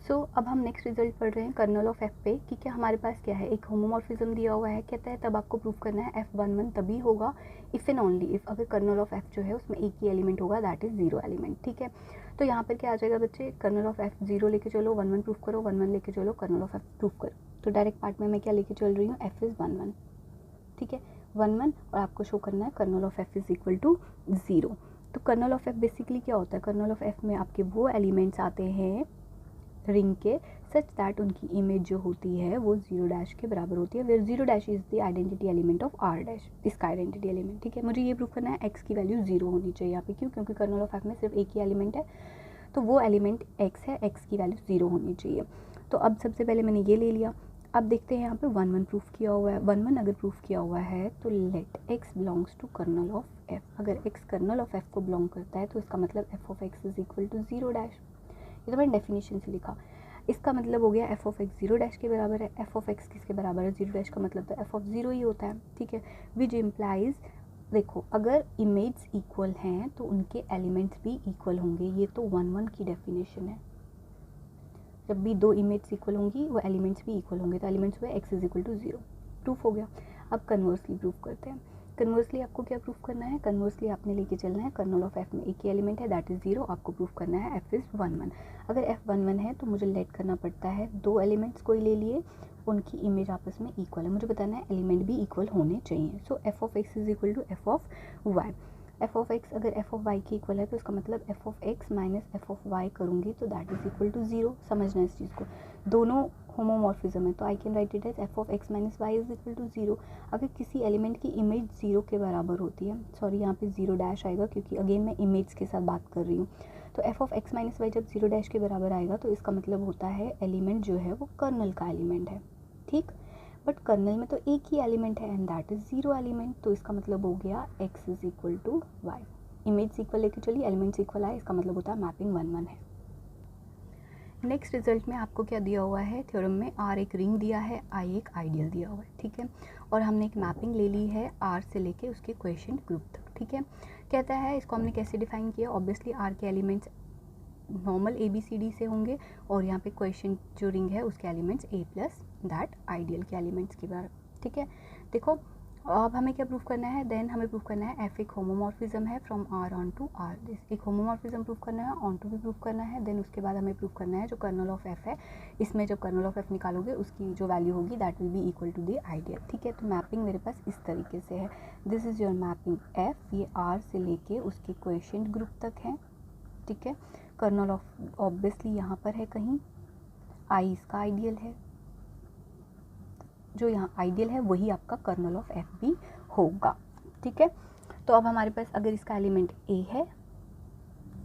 सो अब हम नेक्स्ट रिजल्ट पढ़ रहे हैं कर्नल ऑफ एफ पे कि क्या हमारे पास क्या है, एक होमोमॉर्फिज्म दिया हुआ है, कहता है तब आपको प्रूफ करना है F11 तभी होगा इफ़ एंड ओनली इफ़, अगर कर्नल ऑफ एफ जो है उसमें एक ही एलिमेंट होगा, दैट इज़ 0 एलिमेंट, ठीक है। तो यहाँ पर क्या आ जाएगा बच्चे, कर्नल ऑफ एफ 0 लेके चलो, 1 1 प्रूफ करो, 1 1 लेके चलो, कर्नल ऑफ एफ प्रूफ करो। तो डायरेक्ट पार्ट में मैं क्या लेके चल रही हूँ, एफ इज़ 1 1, ठीक है, 1 1, और आपको शो करना है kernel of f is equal to 0। तो कर्नल ऑफ एफ बेसिकली क्या होता है, कर्नल ऑफ एफ में आपके वो एलिमेंट्स आते हैं रिंग के सच दैट उनकी इमेज जो होती है वो 0 डैश के बराबर होती है, where 0 dash is the identity element of R dash, इसका आइडेंटिटी एलिमेंट, ठीक है। मुझे ये प्रूफ करना है एक्स की वैल्यू 0 होनी चाहिए यहाँ पे, क्यों, क्योंकि कर्नल ऑफ एफ में सिर्फ एक ही एलिमेंट है, तो वो एलिमेंट एक्स है, एक्स की वैल्यू 0 होनी चाहिए। तो अब सबसे पहले मैंने ये ले लिया, अब देखते हैं यहाँ पे 1 1 प्रूफ किया हुआ है, 1 1 अगर प्रूफ किया हुआ है तो let x belongs to kernel of f, अगर एक्स कर्नल ऑफ एफ को बिलोंग करता है तो इसका मतलब F of x is equal to 0 dash, ये तो मैंने डेफिनेशन से लिखा, इसका मतलब हो गया एफ ऑफ एक्स 0 डैश के बराबर है, एफ ऑफ एक्स किसके बराबर है, 0 डैश का मतलब तो एफ ऑफ 0 ही होता है, ठीक है, विच इम्प्लाइज, देखो अगर इमेज इक्वल हैं तो उनके एलिमेंट्स भी इक्वल होंगे, ये तो 1 1 की डेफिनेशन है, जब भी दो इमेज इक्वल होंगी वो एलिमेंट्स भी इक्वल होंगे, तो एलिमेंट्स हुए x is equal to 0, proof हो गया। अब कन्वर्सली प्रूफ करते हैं, कन्वर्सली आपको क्या प्रूफ करना है, कन्वर्सली आपने लेके चलना है कर्नल ऑफ एफ में एक ही एलिमेंट है दैट इज़ 0, आपको प्रूफ करना है एफ इज़ 1 1, अगर एफ 1 1 है तो मुझे लेट करना पड़ता है दो एलिमेंट्स कोई ले लिए, उनकी इमेज आपस में इक्वल है, मुझे बताना है एलिमेंट भी इक्वल होने चाहिए। So F of x is equal to F of Y, F of X अगर एफ ऑफ वाई के इक्वल है तो इसका मतलब F of x minus F of Y करूँगी तो दैट इज़ इक्वल टू 0, समझना इस चीज़ को, दोनों होमोमॉर्फिज्म है तो I can write it as f of x minus y is equal to 0, अगर किसी एलिमेंट की इमेज 0 के बराबर होती है, सॉरी यहाँ पे 0 डैश आएगा क्योंकि अगेन मैं इमेज के साथ बात कर रही हूँ, तो F of x minus y जब 0 डैश के बराबर आएगा तो इसका मतलब होता है एलिमेंट जो है वो कर्नल का एलिमेंट है, ठीक, बट कर्नल में तो एक ही एलिमेंट है एंड दैट इज़ 0 एलिमेंट, तो इसका मतलब हो गया x is equal to y, image equal लेके चलिए, एलिमेंट्स इक्वल आए, इसका मतलब होता है मैपिंग 1 1 है। नेक्स्ट रिजल्ट में आपको क्या दिया हुआ है, थ्योरम में आर एक रिंग दिया है, आई एक आइडियल दिया हुआ है, ठीक है, और हमने एक मैपिंग ले ली है आर से लेके उसके क्वेश्चन ग्रुप तक, ठीक है। कहता है इसको हमने कैसे डिफाइन किया, ऑब्वियसली आर के एलिमेंट्स नॉर्मल ABCD से होंगे और यहाँ पे क्वेश्चन जो रिंग है उसके elements A plus that ideal के एलिमेंट्स के बारे, ठीक है। देखो अब हमें क्या प्रूफ करना है, देन हमें प्रूफ करना है एफ एक होमोमॉर्फिज्म है from R onto R, एक होमोमॉर्फिज्म प्रूफ करना है, ऑन टू भी प्रूफ करना है, देन उसके बाद हमें प्रूफ करना है जो कर्नल ऑफ एफ है, इसमें जब कर्नल ऑफ एफ निकालोगे उसकी जो वैल्यू होगी that will be equal to the ideal, ठीक है। तो मैपिंग मेरे पास इस तरीके से है, this is your mapping F, ये आर से लेके उसके क्वेश्चन ग्रुप तक है, ठीक है। कर्नल ऑफ ऑब्वियसली यहाँ पर है कहीं, आई इसका आइडियल है, जो यहाँ आइडियल है वही आपका कर्नल ऑफ एफ भी होगा, ठीक है। तो अब हमारे पास अगर इसका एलिमेंट ए है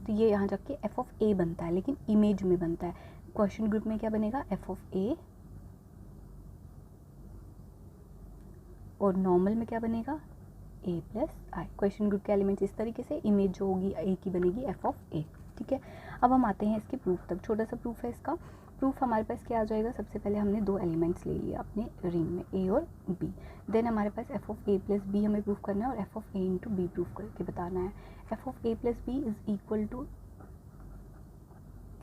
तो ये यहाँ जाके एफ ऑफ ए बनता है, लेकिन इमेज में बनता है, क्वेश्चन ग्रुप में क्या बनेगा एफ ऑफ ए, और नॉर्मल में क्या बनेगा ए प्लस आई, क्वेश्चन ग्रुप के एलिमेंट्स इस तरीके से, इमेज जो होगी ए की बनेगी एफ ऑफ ए, ठीक है। अब हम आते हैं इसके प्रूफ तक, छोटा सा प्रूफ है इसका, प्रूफ हमारे पास क्या आ जाएगा, सबसे पहले हमने दो एलिमेंट्स ले लिया अपने रिंग में ए और बी, देन हमारे पास F of A plus B हमें प्रूफ करना है और F of A into B proof करके बताना है, F of A plus B is equal to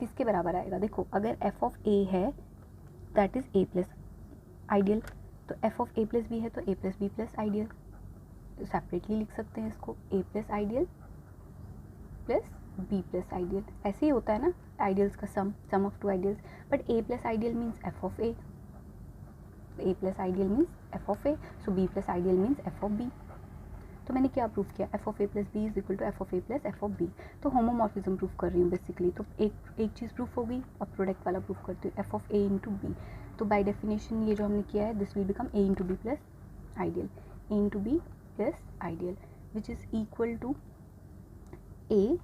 किसके बराबर आएगा, देखो अगर एफ ऑफ ए है that is A plus ideal, तो F of A plus B है तो A plus B plus ideal, separately लिख सकते हैं इसको, A plus ideal plus B plus ideal, ऐसे ही होता है ना आइडियल्स का sum of two ideals, but A plus ideal means F of A, A plus ideal means F of A, so B plus ideal means F of B, तो मैंने क्या proof किया, F of A plus B is equal to F of A plus F of B, तो homomorphism proof कर रही हूँ basically, तो एक चीज़ प्रूफ हो गई, अब प्रोडक्ट वाला प्रूफ करती हूँ, f of A into b, तो बाय डेफिनेशन ये जो हमने किया है this will become a into B plus ideal, a into B plus ideal, which is equal to A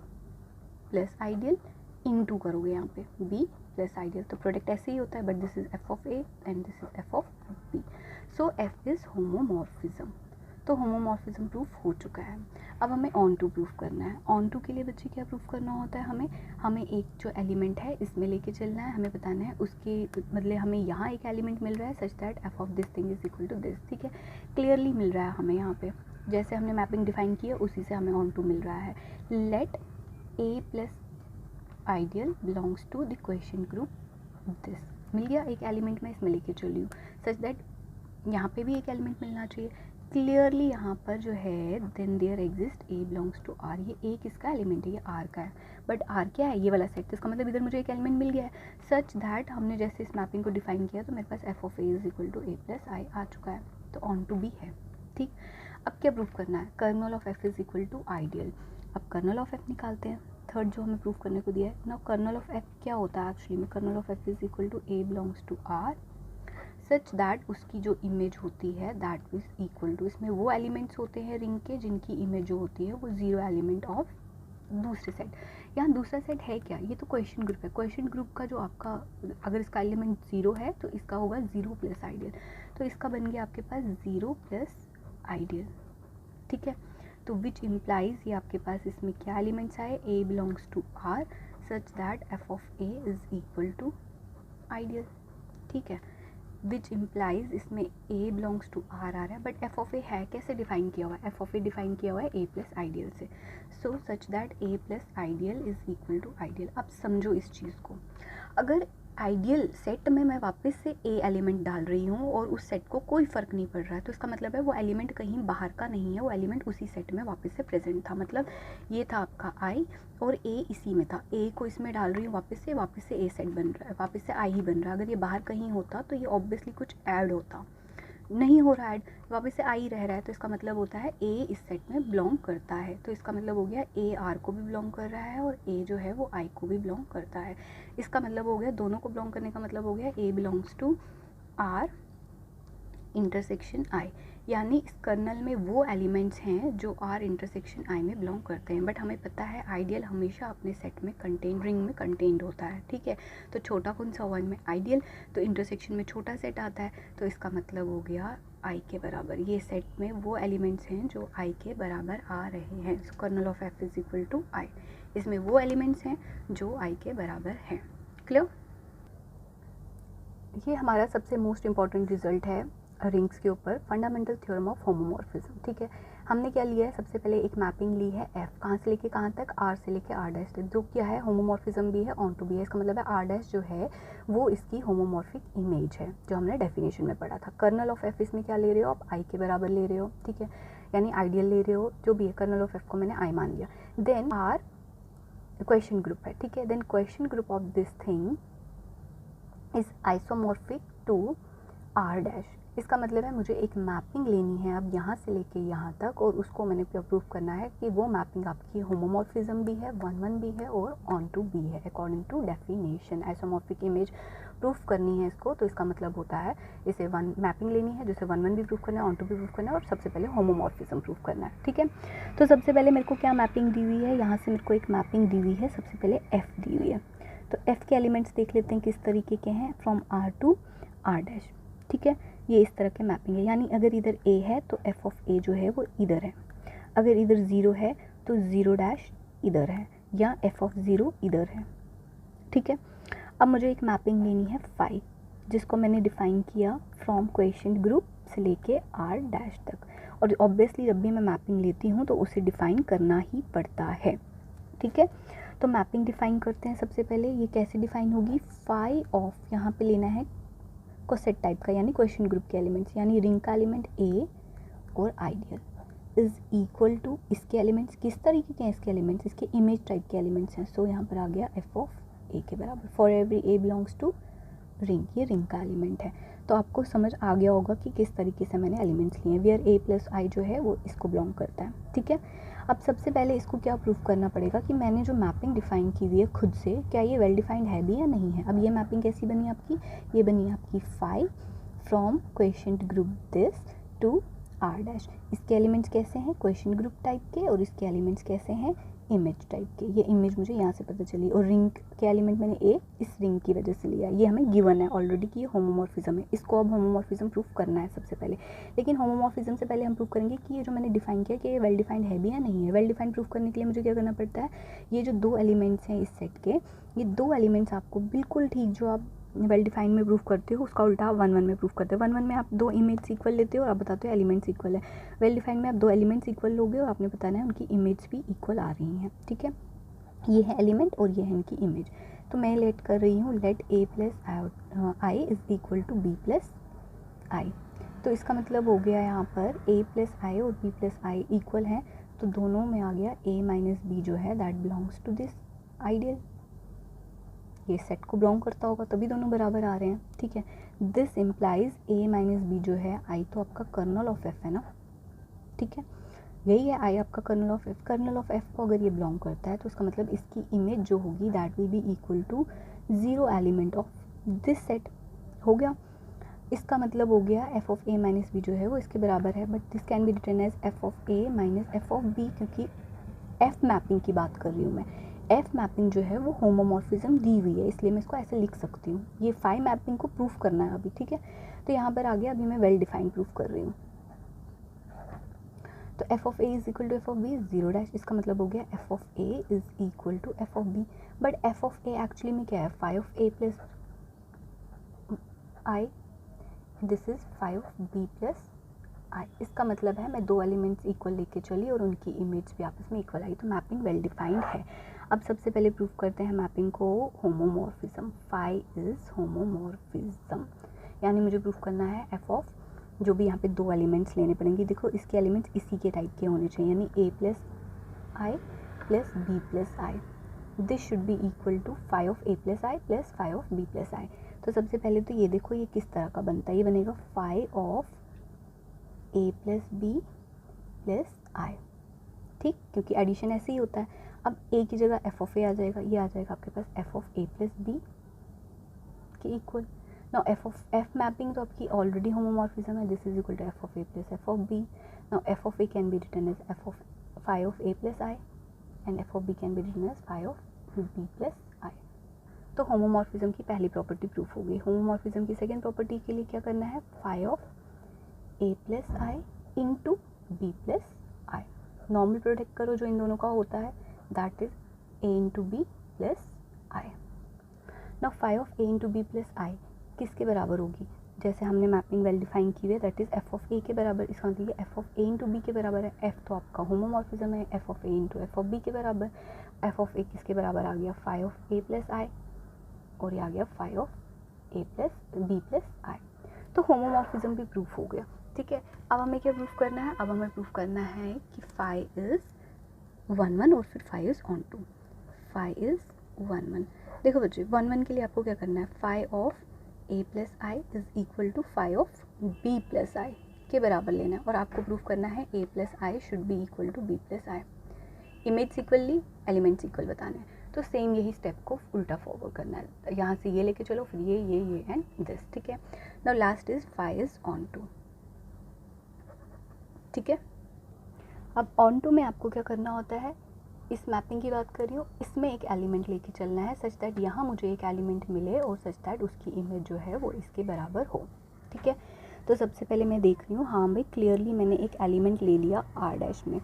plus ideal into करोगे यहाँ पे बी प्लस आइडियल, तो प्रोडक्ट ऐसे ही होता है, but this is F of a and this is F of b. So f is homomorphism. तो homomorphism proof हो चुका है। अब हमें ऑन टू प्रूफ करना है। ऑन टू के लिए बच्चे क्या प्रूफ करना होता है, हमें एक जो एलिमेंट है इसमें लेके चलना है, हमें बताना है उसके मतलब हमें यहाँ एक एलिमेंट मिल रहा है such that F of this thing is equal to this, ठीक है, क्लियरली मिल रहा है हमें यहाँ पे, जैसे हमने मैपिंग डिफाइन किया उसी से हमें ऑन टू मिल रहा है। Let A plus ideal belongs to the question group this, मिल गया एक एलिमेंट मैं इसमें लेके चल रही हूँ सच दैट यहाँ पे भी एक एलिमेंट मिलना चाहिए क्लियरली यहाँ पर जो है, then there exist a belongs to R, ये ए किसका एलिमेंट है, ये आर का है, बट आर क्या है, ये वाला सेट, तो इसका मतलब इधर मुझे एक एलिमेंट मिल गया है सच दैट हमने जैसे इस मैपिंग को डिफाइन किया तो मेरे पास F of A is equal to A plus I आ चुका है, तो ऑन टू बी है, ठीक। अब क्या प्रूफ करना है, kernel of F is equal to ideal. अब कर्नल ऑफ एफ निकालते हैं, थर्ड जो हमें प्रूफ करने को दिया है ना। कर्नल ऑफ एफ क्या होता है एक्चुअली में, kernel of F is equal to a belongs to R such that उसकी जो इमेज होती है दैट इज इक्वल टू, इसमें वो एलिमेंट्स होते हैं रिंग के जिनकी इमेज जो होती है वो जीरो एलिमेंट ऑफ दूसरे सेट। यहाँ दूसरा सेट है क्या, ये तो क्वेश्चन ग्रुप है, क्वेश्चन ग्रुप का जो आपका अगर इसका एलिमेंट जीरो है तो इसका होगा जीरो प्लस आइडियल, तो इसका बन गया आपके पास जीरो प्लस आइडियल, ठीक है। तो विच इम्प्लाइज ये आपके पास इसमें क्या एलिमेंट्स आए, A belongs to R such that F of A is equal to ideal, ठीक है। विच इम्प्लाइज इसमें ए बिलोंग्स टू आर आ रहा है, बट एफ ऑफ ए है कैसे डिफाइन किया हुआ है, एफ ऑफ ए डिफाइन किया हुआ है ए प्लस आइडियल से, so such that A plus ideal is equal to ideal. अब समझो इस चीज़ को, अगर आइडियल सेट में मैं वापस से ए एलिमेंट डाल रही हूँ और उस सेट को कोई फ़र्क नहीं पड़ रहा है, तो इसका मतलब है वो एलिमेंट कहीं बाहर का नहीं है, वो एलिमेंट उसी सेट में वापस से प्रेजेंट था, मतलब ये था आपका आई और ए इसी में था, ए को इसमें डाल रही हूँ वापस से ए सेट बन रहा है, वापस से आई ही बन रहा है। अगर ये बाहर कहीं होता तो ये ऑब्वियसली कुछ ऐड होता, नहीं हो रहा ऐड, वापस से आई रह रहा है, तो इसका मतलब होता है ए इस सेट में बिलोंग करता है, तो इसका मतलब हो गया ए आर को भी बिलोंग कर रहा है और ए जो है वो आई को भी बिलोंग करता है। इसका मतलब हो गया दोनों को बिलोंग करने का मतलब हो गया ए बिलोंग्स टू आर इंटरसेक्शन आई, यानी इस कर्नल में वो एलिमेंट्स हैं जो आर इंटरसेक्शन आई में बिलोंग करते हैं, बट हमें पता है आइडियल हमेशा अपने सेट में कंटेन रिंग में कंटेन्ड होता है, ठीक है। तो छोटा कौन सा वन में आइडियल, तो इंटरसेक्शन में छोटा सेट आता है, तो इसका मतलब हो गया आई के बराबर, ये सेट में वो एलिमेंट्स हैं जो आई के बराबर आ रहे हैं, so kernel of F is equal to I, इसमें वो एलिमेंट्स हैं जो आई के बराबर हैं। क्लियर, ये हमारा सबसे मोस्ट इम्पॉर्टेंट रिजल्ट है रिंग्स के ऊपर, फंडामेंटल थ्योरम ऑफ होमोमॉर्फिज्म, ठीक है। हमने क्या लिया है, सबसे पहले एक मैपिंग ली है एफ, कहाँ से लेके कहाँ तक, आर से लेके आर डैश तक, जो क्या है होमोमॉर्फिज्म भी है ऑन टू भी है, इसका मतलब है आर डैश जो है वो इसकी होमोमॉर्फिक इमेज है, जो हमने डेफिनेशन में पढ़ा था। कर्नल ऑफ एफ इसमें क्या ले रहे हो आप, आई के बराबर ले रहे हो, ठीक है, यानी आइडियल ले रहे हो, जो भी है कर्नल ऑफ एफ को मैंने आई मान लिया। देन आर क्वेश्चन ग्रुप है, ठीक है, then quotient group of this thing is isomorphic to R dash, इसका मतलब है मुझे एक मैपिंग लेनी है अब यहाँ से लेके यहाँ तक, और उसको मैंने प्रूफ करना है कि वो मैपिंग आपकी होमोमॉर्फिज्म भी है, वन वन भी है और ऑन टू भी है according to definition. Isomorphic image proof करनी है इसको, तो इसका मतलब होता है इसे वन मैपिंग लेनी है जिसे वन वन भी प्रूफ करना है, ऑन टू भी प्रूफ करना है और सबसे पहले होमोमॉर्फिज्म प्रूफ करना है, ठीक है। तो सबसे पहले मेरे को क्या मैपिंग दी हुई है, यहाँ से मेरे को एक मैपिंग दी हुई है, सबसे पहले एफ दी हुई है, तो एफ के एलिमेंट्स देख लेते हैं किस तरीके के हैं, from R to R dash, ठीक है, ये इस तरह के मैपिंग है, यानी अगर इधर ए है तो एफ ऑफ ए जो है वो इधर है, अगर इधर ज़ीरो है तो ज़ीरो डैश इधर है, या एफ ऑफ ज़ीरो इधर है, ठीक है। अब मुझे एक मैपिंग लेनी है फाई, जिसको मैंने डिफ़ाइन किया फ्रॉम क्वेश्चन ग्रुप से लेके आर डैश तक, और ऑब्वियसली जब भी मैं मैपिंग लेती हूँ तो उसे डिफ़ाइन करना ही पड़ता है, ठीक है। तो मैपिंग डिफ़ाइन करते हैं सबसे पहले, ये कैसे डिफ़ाइन होगी, फाई ऑफ यहाँ पे लेना है कोसेट टाइप का, यानी क्वेश्चन ग्रुप के एलिमेंट्स, यानी रिंग का एलिमेंट ए और आइडियल इज इक्वल टू इसके एलिमेंट्स, किस तरीके के हैं इसके एलिमेंट्स, इसके इमेज टाइप के एलिमेंट्स हैं, सो यहाँ पर आ गया एफ ऑफ ए के बराबर, for every a belongs to ring, ये रिंग का एलिमेंट है। तो आपको समझ आ गया होगा कि किस तरीके से मैंने एलिमेंट्स लिए हैं, वेयर ए प्लस आई जो है वो इसको बिलोंग करता है, ठीक है। अब सबसे पहले इसको क्या प्रूफ करना पड़ेगा कि मैंने जो मैपिंग डिफ़ाइन की हुई है खुद से, क्या ये वेल डिफाइंड है भी या नहीं है। अब ये मैपिंग कैसी बनी आपकी, ये बनी आपकी phi from quotient group this to R dash. इसके एलिमेंट्स कैसे हैं, क्वेश्चन ग्रुप टाइप के, और इसके एलिमेंट्स कैसे हैं, इमेज टाइप के। ये इमेज मुझे यहाँ से पता चली, और रिंग के एलिमेंट मैंने ए इस रिंग की वजह से लिया। ये हमें गिवन है ऑलरेडी कि ये होमोमॉर्फिज्म है। इसको अब होमोमॉर्फिज्म प्रूफ करना है सबसे पहले। लेकिन होमोमॉर्फिज्म से पहले हम प्रूफ करेंगे कि ये जो मैंने डिफाइन किया कि ये वेल डिफाइंड है भी या नहीं है। वेल डिफाइंड प्रूफ करने के लिए मुझे क्या करना पड़ता है, ये जो 2 एलिमेंट्स हैं इस सेट के, ये 2 एलिमेंट्स आपको बिल्कुल ठीक जो आप वेल डिफाइन में प्रूफ करते हो उसका उल्टा 1-1 में प्रूफ करते हो। 1-1 में आप 2 इमेज इक्वल लेते हो और आप बताते हो एलिमेंट्स इक्वल है। वेल डिफाइन में आप 2 एलिमेंट्स इक्वल लोगे और आपने बताना है उनकी इमेज भी इक्वल आ रही हैं। ठीक है, ये है एलिमेंट और ये है इनकी इमेज। तो मैं लेट कर रही हूँ let a plus I is equal to b plus I. तो इसका मतलब हो गया यहाँ पर a प्लस आई और b प्लस आई इक्वल हैं, तो दोनों में आ गया a माइनस बी जो है that belongs to this ideal. ये सेट को बिलोंग करता होगा तभी दोनों बराबर आ रहे हैं। ठीक है, this implies a minus b जो है आई तो आपका कर्नल ऑफ f है ना। ठीक है, यही है आई आपका kernel of f। Kernel of f को अगर ये बिलोंग करता है तो उसका मतलब इसकी इमेज जो होगी that will be equal to 0 element of this set. हो गया, इसका मतलब हो गया f of a minus b जो है वो इसके बराबर है, but this can be written as f of a minus f of b, क्योंकि f मैपिंग की बात कर रही हूँ मैं। f मैपिंग जो है वो होमोमॉर्फिज्म दी हुई है, इसलिए मैं इसको ऐसे लिख सकती हूँ। ये फाई मैपिंग को प्रूफ करना है अभी। ठीक है, तो यहाँ पर आ गया, अभी मैं वेल डिफाइंड प्रूफ कर रही हूँ। तो f of a is equal to f of b 0 dash, इसका मतलब हो गया f of a is equal to f of b। But f of a actually में क्या है, phi of a plus I, this is phi of b plus I. इसका मतलब है मैं 2 एलिमेंट्स इक्वल लेके चली और उनकी इमेज भी आपस में इक्वल आई, तो मैपिंग वेल डिफाइंड है। अब सबसे पहले प्रूफ करते हैं मैपिंग को होमोमॉर्फिज्म। फाई इज होमोमॉर्फिज्म, यानी मुझे प्रूफ करना है f ऑफ, जो भी यहाँ पे 2 एलिमेंट्स लेने पड़ेंगे। देखो इसके एलिमेंट्स इसी के टाइप के होने चाहिए, यानी a plus I plus B plus I. This should be equal to phi of a plus I plus phi of b plus I. तो सबसे पहले तो ये देखो ये किस तरह का बनता है, ये बनेगा phi of a plus B plus I. ठीक, क्योंकि एडिशन ऐसे ही होता है। अब a की जगह f ऑफ a आ जाएगा, ये आ जाएगा आपके पास f of a plus B के इक्वल। नाउ f मैपिंग तो आपकी ऑलरेडी होमोमॉर्फिज्म है, this is equal to f of a plus f of b। Now f of a can be written as f of phi of a plus I and f of b can be written as phi of b plus I. तो homomorphism की पहली property proof हो गई। Homomorphism की second property के लिए क्या करना है, phi of a plus I into B plus I. Normal product करो जो इन दोनों का होता है, that is a into B plus I. Now phi of a into B plus I किसके बराबर होगी, जैसे हमने मैपिंग वेल डिफाइन की है, that is f of a के बराबर। इसका मतलब ये f of a into b के बराबर है। f तो आपका होमोमॉर्फिज्म है, f of a into f of b के बराबर। f ऑफ a किसके बराबर आ गया, phi of a plus I, और ये आ गया phi of a plus b plus I. तो होमोमॉर्फिज्म भी प्रूफ हो गया। ठीक है, अब हमें क्या प्रूफ करना है, अब हमें प्रूफ करना है कि फाई इज 1-1 और फिर phi is onto. Phi is 1-1। देखो बच्चे 1-1 के लिए आपको क्या करना है, phi of a plus I is equal to phi of b plus I के बराबर लेना है, और आपको प्रूफ करना है a plus I should be equal to b plus I. Image equally, elements equal बताने हैं, तो सेम यही स्टेप को उल्टा फॉरवर्ड करना है। यहाँ से ये लेके चलो, फिर ये एंड दिस। ठीक है, now last is phi is onto. ठीक है, अब ऑन टू में आपको क्या करना होता है, इस मैपिंग की बात कर रही हूँ, इसमें एक एलिमेंट लेके चलना है सच दैट यहाँ मुझे एक एलिमेंट मिले और सच दैट उसकी इमेज जो है वो इसके बराबर हो। ठीक है, तो सबसे पहले मैं देख रही हूँ, हाँ भाई क्लियरली मैंने एक एलिमेंट ले लिया r डैश में।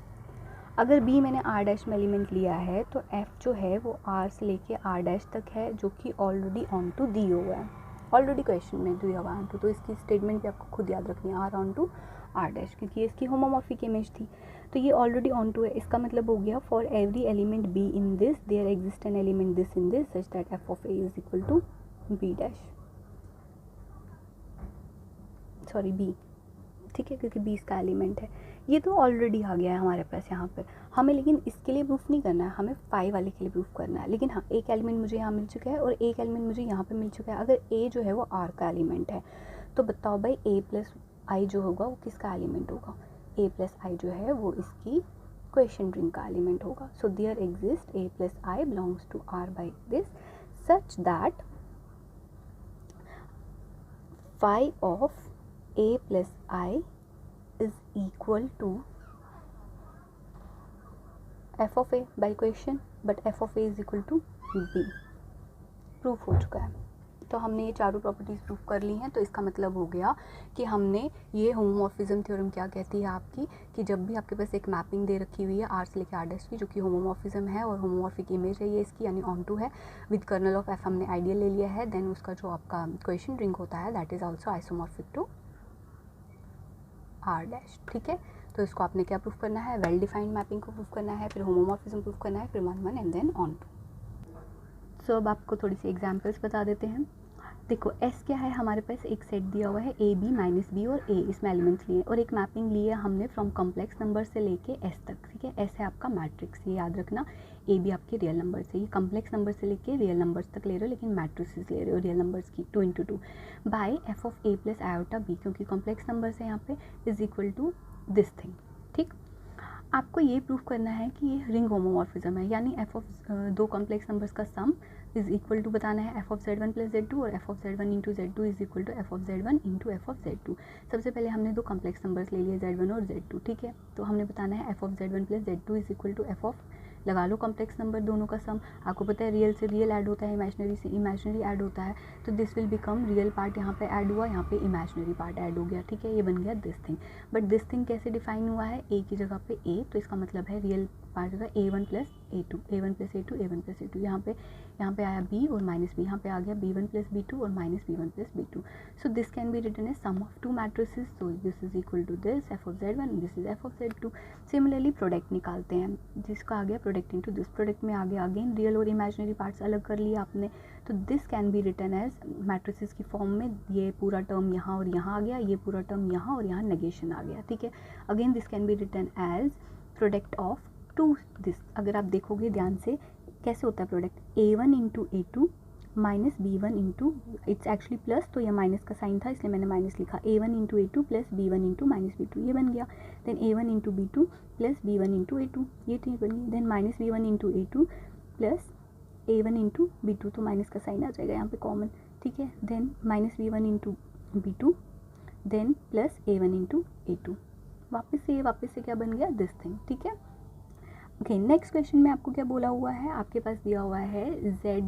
अगर b मैंने r डैश में एलिमेंट लिया है तो f जो है वो r से लेके r डैश तक है, जो कि ऑलरेडी ऑन टू दी हुआ है, ऑलरेडी क्वेश्चन में दिया हुआ है ऑन टू। तो इसकी स्टेटमेंट भी आपको खुद याद रखनी है, r onto r dash, क्योंकि इसकी होमोमॉर्फिक इमेज थी। तो ये ऑलरेडी ऑन टू है, इसका मतलब हो गया for every element b in this there exist an element this in this such that f of a is equal to b dash, sorry b। ठीक है, क्योंकि b इसका एलिमेंट है। ये तो ऑलरेडी आ गया है हमारे पास यहाँ पर, हमें लेकिन इसके लिए प्रूफ नहीं करना है, हमें फाई वाले के लिए प्रूफ करना है। लेकिन हाँ, एक एलिमेंट मुझे यहाँ मिल चुका है और एक एलिमेंट मुझे यहाँ पे मिल चुका है। अगर a जो है वो r का एलिमेंट है, तो बताओ भाई a प्लस आई जो होगा वो किसका एलिमेंट होगा, a प्लस आई जो है वो इसकी क्वेश्चन रिंग का एलिमेंट होगा। So there exist a plus I belongs to r by this such that phi of a plus I is equal to F of a by equation, but f of A is equal to b. Proof हो चुका है। तो हमने ये चारों properties proof कर ली हैं। तो इसका मतलब हो गया कि हमने ये होमोमॉर्फिज्म थ्योरम क्या कहती है आपकी, कि जब भी आपके पास एक मैपिंग दे रखी हुई है आर से लेकर आर डैश की, जो कि होमोमॉर्फिज्म है और होमोमॉर्फिक इमेज है ये इसकी, यानी ऑन टू है, विद कर्नल ऑफ एफ हमने आइडियल ले लिया है, देन उसका जो आपका क्वेश्चन रिंग होता है that is also isomorphic to R dash. ठीक है, तो इसको आपने क्या प्रूफ करना है, वेल डिफाइंड मैपिंग को प्रूफ करना है, फिर होमोमॉर्फिज्म प्रूफ करना है, फिर 1 1 एंड देन ऑन टू। सो अब आपको थोड़ी सी एग्जांपल्स बता देते हैं। देखो एस क्या है, हमारे पास एक सेट दिया हुआ है ए बी माइनस बी और ए, इसमें एलिमेंट्स लिए और एक मैपिंग ली है हमने फ्रॉम कॉम्प्लेक्स नंबर से लेके एस तक। ठीक है, एस है आपका मैट्रिक्स, ये याद रखना। ए बी आपके रियल नंबर्स है, ये कॉम्प्लेक्स नंबर से लेके रियल नंबर्स तक ले रहे हो, लेकिन मैट्रिसेस ले रहे हो रियल नंबर्स की 2 × 2 by f of A plus iota b, क्योंकि कॉम्प्लेक्स नंबर्स है यहाँ पे, is equal to this thing. ठीक, आपको ये प्रूफ करना है कि ये रिंग होमोमॉर्फिज्म है, यानी एफ ऑफ दो कॉम्प्लेक्स नंबर्स का सम इज इक्वल टू बताना है F of Z1 plus Z2 और F of Z1 into Z2 is equal to F of Z1 into F of Z2। सबसे पहले हमने दो कॉम्प्लेक्स नंबर्स ले लिए Z1 और Z2। ठीक है, तो हमने बताना है F of Z1 plus Z2 is equal to F of, लगा लो कॉम्प्लेक्स नंबर दोनों का सम। आपको पता है रियल से रियल ऐड होता है, इमेजिनरी से इमेजिनरी ऐड होता है, तो this will become real part यहाँ पे ऐड हुआ, यहाँ पे इमेजिनरी पार्ट ऐड हो गया। ठीक है, ये बन गया this thing. But this thing कैसे डिफाइन हुआ है, ए की जगह पे ए, तो इसका मतलब है रियल पार्ट होगा A1 plus A2, A1 plus A2, A1 plus A2। यहाँ पे आया B और माइनस B, यहाँ पे आ गया B1 प्लस B2 और minus B1 plus B2। So this can be written as sum of two matrices, so this is equal to this f of Z1, this is F of Z2। Similarly product निकालते हैं, जिसका आ गया product into this, product में आ गया again real और imaginary parts अलग कर लिया आपने, तो this can be written as matrices की फॉर्म में, ये पूरा टर्म यहाँ और यहाँ आ गया, ये पूरा टर्म यहाँ और यहाँ नेगेशन आ गया। ठीक है, again this can be written as product of two this. अगर आप देखोगे ध्यान से कैसे होता है product, A1 into A2 minus B1 into, it's actually plus, तो ये माइनस का साइन था इसलिए मैंने माइनस लिखा, A1 into A2 plus B1 into minus B2, ये बन गया। Then A1 into B2 plus B1 into A2, ये चीज़ बन गई। Then minus B1 into A2 plus A1 into B2, तो माइनस का साइन आ जाएगा यहाँ पे कॉमन। ठीक है, then minus B1 into B2 then plus A1 into A2, वापस से क्या बन गया दिस थिंग। ठीक है, ओके, नेक्स्ट क्वेश्चन में आपको क्या बोला हुआ है, आपके पास दिया हुआ है z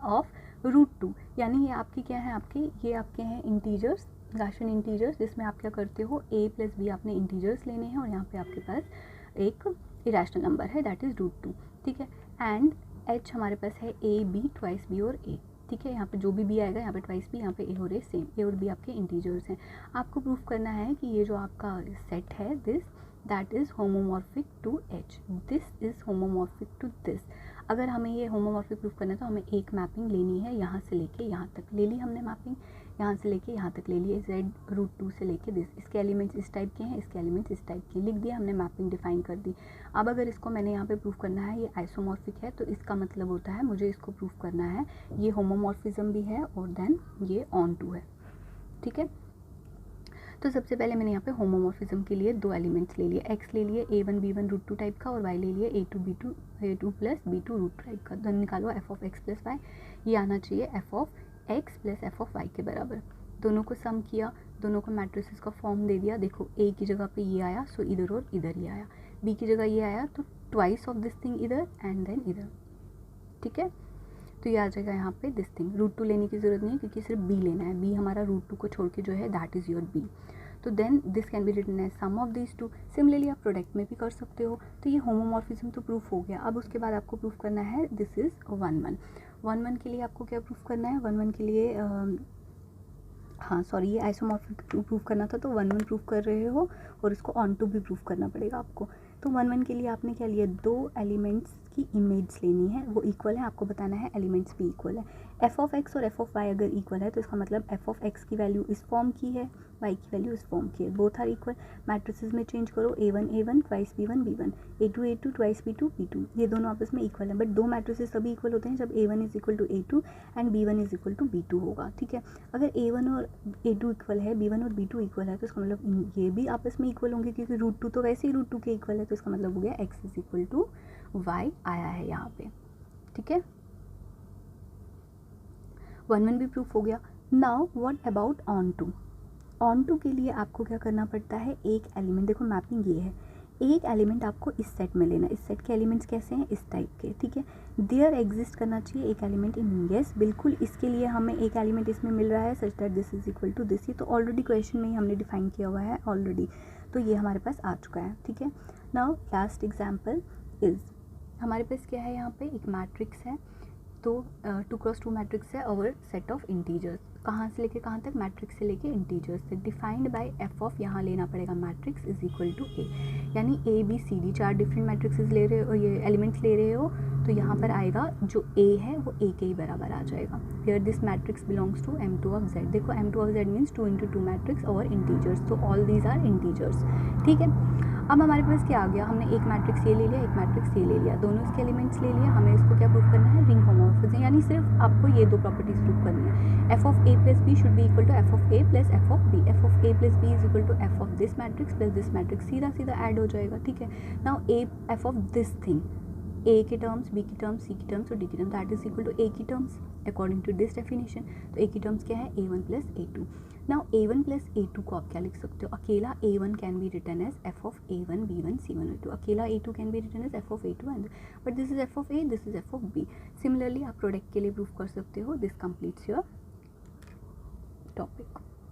ऑफ √2, यानी ये आपकी क्या है, ये आपके हैं इंटीजर्स, राशन इंटीजर्स, जिसमें आप क्या करते हो a प्लस बी आपने इंटीजर्स लेने हैं और यहाँ पे आपके पास एक इरेशनल नंबर है दैट इज √2। ठीक है, एंड h हमारे पास है a b ट्वाइस b और a। ठीक है, यहाँ पे जो भी b आएगा यहाँ पे ट्वाइस b, यहाँ पे a और a सेम, a और b आपके इंटीजर्स हैं। आपको प्रूफ करना है कि ये जो आपका सेट है this that is homomorphic to H, this is homomorphic to this. अगर हमें ये होमोमॉर्फिक प्रूफ करना है तो हमें एक मैपिंग लेनी है, यहाँ से लेके यहाँ तक ले ली हमने मैपिंग, यहाँ से लेके यहाँ तक ले लिए z√2 से लेके दिस। इसके एलिमेंट्स इस टाइप के हैं, इसके एलिमेंट्स इस टाइप के, लिख दिया हमने, मैपिंग डिफाइन कर दी। अब अगर इसको मैंने यहाँ पे प्रूफ करना है ये आइसोमॉर्फिक है, तो इसका मतलब होता है मुझे इसको प्रूफ करना है ये होमोमॉर्फिज्म भी है और देन ये ऑन टू है। ठीक है, तो सबसे पहले मैंने यहाँ पे होमोमॉर्फिज्म के लिए दो एलिमेंट्स ले लिए, x ले लिए A1 B1 √2 टाइप का और y ले लिए A2 plus B2 root type का। देन निकालो f of x plus y, ये आना चाहिए f of x plus f of y के बराबर। दोनों को सम किया, दोनों को मैट्रिसेस का फॉर्म दे दिया। देखो a की जगह पे ये आया, सो इधर और इधर ये आया, b की जगह ये आया तो ट्वाइस ऑफ दिस थिंग इधर एंड देन इधर। ठीक है, तो ये आ जाएगा यहाँ पे दिस थिंग। √2 लेने की ज़रूरत नहीं है क्योंकि सिर्फ b लेना है, b हमारा √2 को छोड़ के जो है दैट इज़ योर b। तो then this can be written as sum of this two. Similarly आप प्रोडक्ट में भी कर सकते हो। तो ये होमोमॉर्फिज्म तो प्रूफ हो गया। अब उसके बाद आपको प्रूफ करना है दिस इज़ 1 1। 1 1 के लिए आपको क्या प्रूफ करना है, 1 1 के लिए हाँ सॉरी, ये आइसोमॉर्फिक प्रूफ करना था, तो 1 1 प्रूफ कर रहे हो और इसको ऑन टू भी प्रूफ करना पड़ेगा आपको। तो 1 1 के लिए आपने क्या लिया, दो एलिमेंट्स की इमेज लेनी है, वो इक्वल है, आपको बताना है एलिमेंट्स भी इक्वल है। एफ ऑफ एक्स और एफ ऑफ वाई अगर इक्वल है तो इसका मतलब एफ ऑफ एक्स की वैल्यू इस फॉर्म की है, वाई की वैल्यू इस फॉर्म की है, बोथ आर इक्वल। मैट्रिसेस में चेंज करो, A1 twice B1 B1, A2 twice B2 B2, ये दोनों आपस में इक्वल है। बट दो मैट्रिसेस तभी इक्वल होते हैं जब A1 is equal to A2 and B1 is equal to B2 होगा। ठीक है, अगर A1 और A2 इक्वल है, B1 और B2 इक्वल है, तो इसका मतलब ये भी आपस में इक्वल होंगे क्योंकि √2 तो वैसे ही √2 के इक्वल है, तो इसका मतलब हो गया x is equal to y आया है यहाँ पे। ठीक है, 1 1 भी प्रूफ हो गया। Now what about onto. Onto के लिए आपको क्या करना पड़ता है, एक एलिमेंट, देखो मैपिंग ये है, एक एलिमेंट आपको इस सेट में लेना, इस सेट के एलिमेंट्स कैसे हैं, इस टाइप के, ठीक है। देयर एग्जिस्ट करना चाहिए एक एलिमेंट इन, यस बिल्कुल, इसके लिए हमें एक एलिमेंट इसमें मिल रहा है such that this is equal to this, ये तो ऑलरेडी क्वेश्चन में ही हमने डिफाइन किया हुआ है ऑलरेडी, तो ये हमारे पास आ चुका है, ठीक है। नाउ लास्ट एग्जाम्पल इज, हमारे पास क्या है, यहाँ पे एक मैट्रिक्स है, तो 2x2 मैट्रिक्स है और सेट ऑफ इंटीजर्स, कहाँ से लेके कहाँ तक, मैट्रिक्स से लेके इंटीजर्स तक, डिफाइंड बाय एफ ऑफ, यहाँ लेना पड़ेगा matrix is equal to a, यानी a b c d 4 different matrices ले रहे हो, ये एलिमेंट्स ले रहे हो, तो यहाँ पर आएगा जो ए है वो ए के ही बराबर आ जाएगा। Here this matrix belongs to m2 of z, देखो m2 of z means 2 × 2 matrix और इंटीजर्स, तो ऑल दीज आर इंटीजर्स, ठीक है। अब हमारे पास क्या आ गया, हमने एक मैट्रिक्स ये ले लिया, एक मैट्रिक्स ये ले लिया, दोनों इसके एलिमेंट्स ले लिया, हमें इसको क्या प्रूव करना है, रिंग होमोमॉर्फिज्म, यानी सिर्फ आपको ये दो प्रॉपर्टीज प्रूव करनी है, F of A plus B should be equal to F of A plus F of B, F of A plus B is equal to F of this matrix plus this matrix, सीधा सीधा add हो जाएगा, ठीक है। Now A F of this thing, A के terms, B की terms, C की terms और डी की terms, that is equal to A की terms according to this definition, तो ए की टर्म्स क्या है, a1 plus a2। Now a1 plus a2 को आप क्या लिख सकते हो, अकेला a1 can be written as f of a1 b1 c1 a2, अकेला a2 can be written as f of a2 and, but this is f of a, this is f of b। Similarly आप product के लिए proof कर सकते हो, this completes your topic.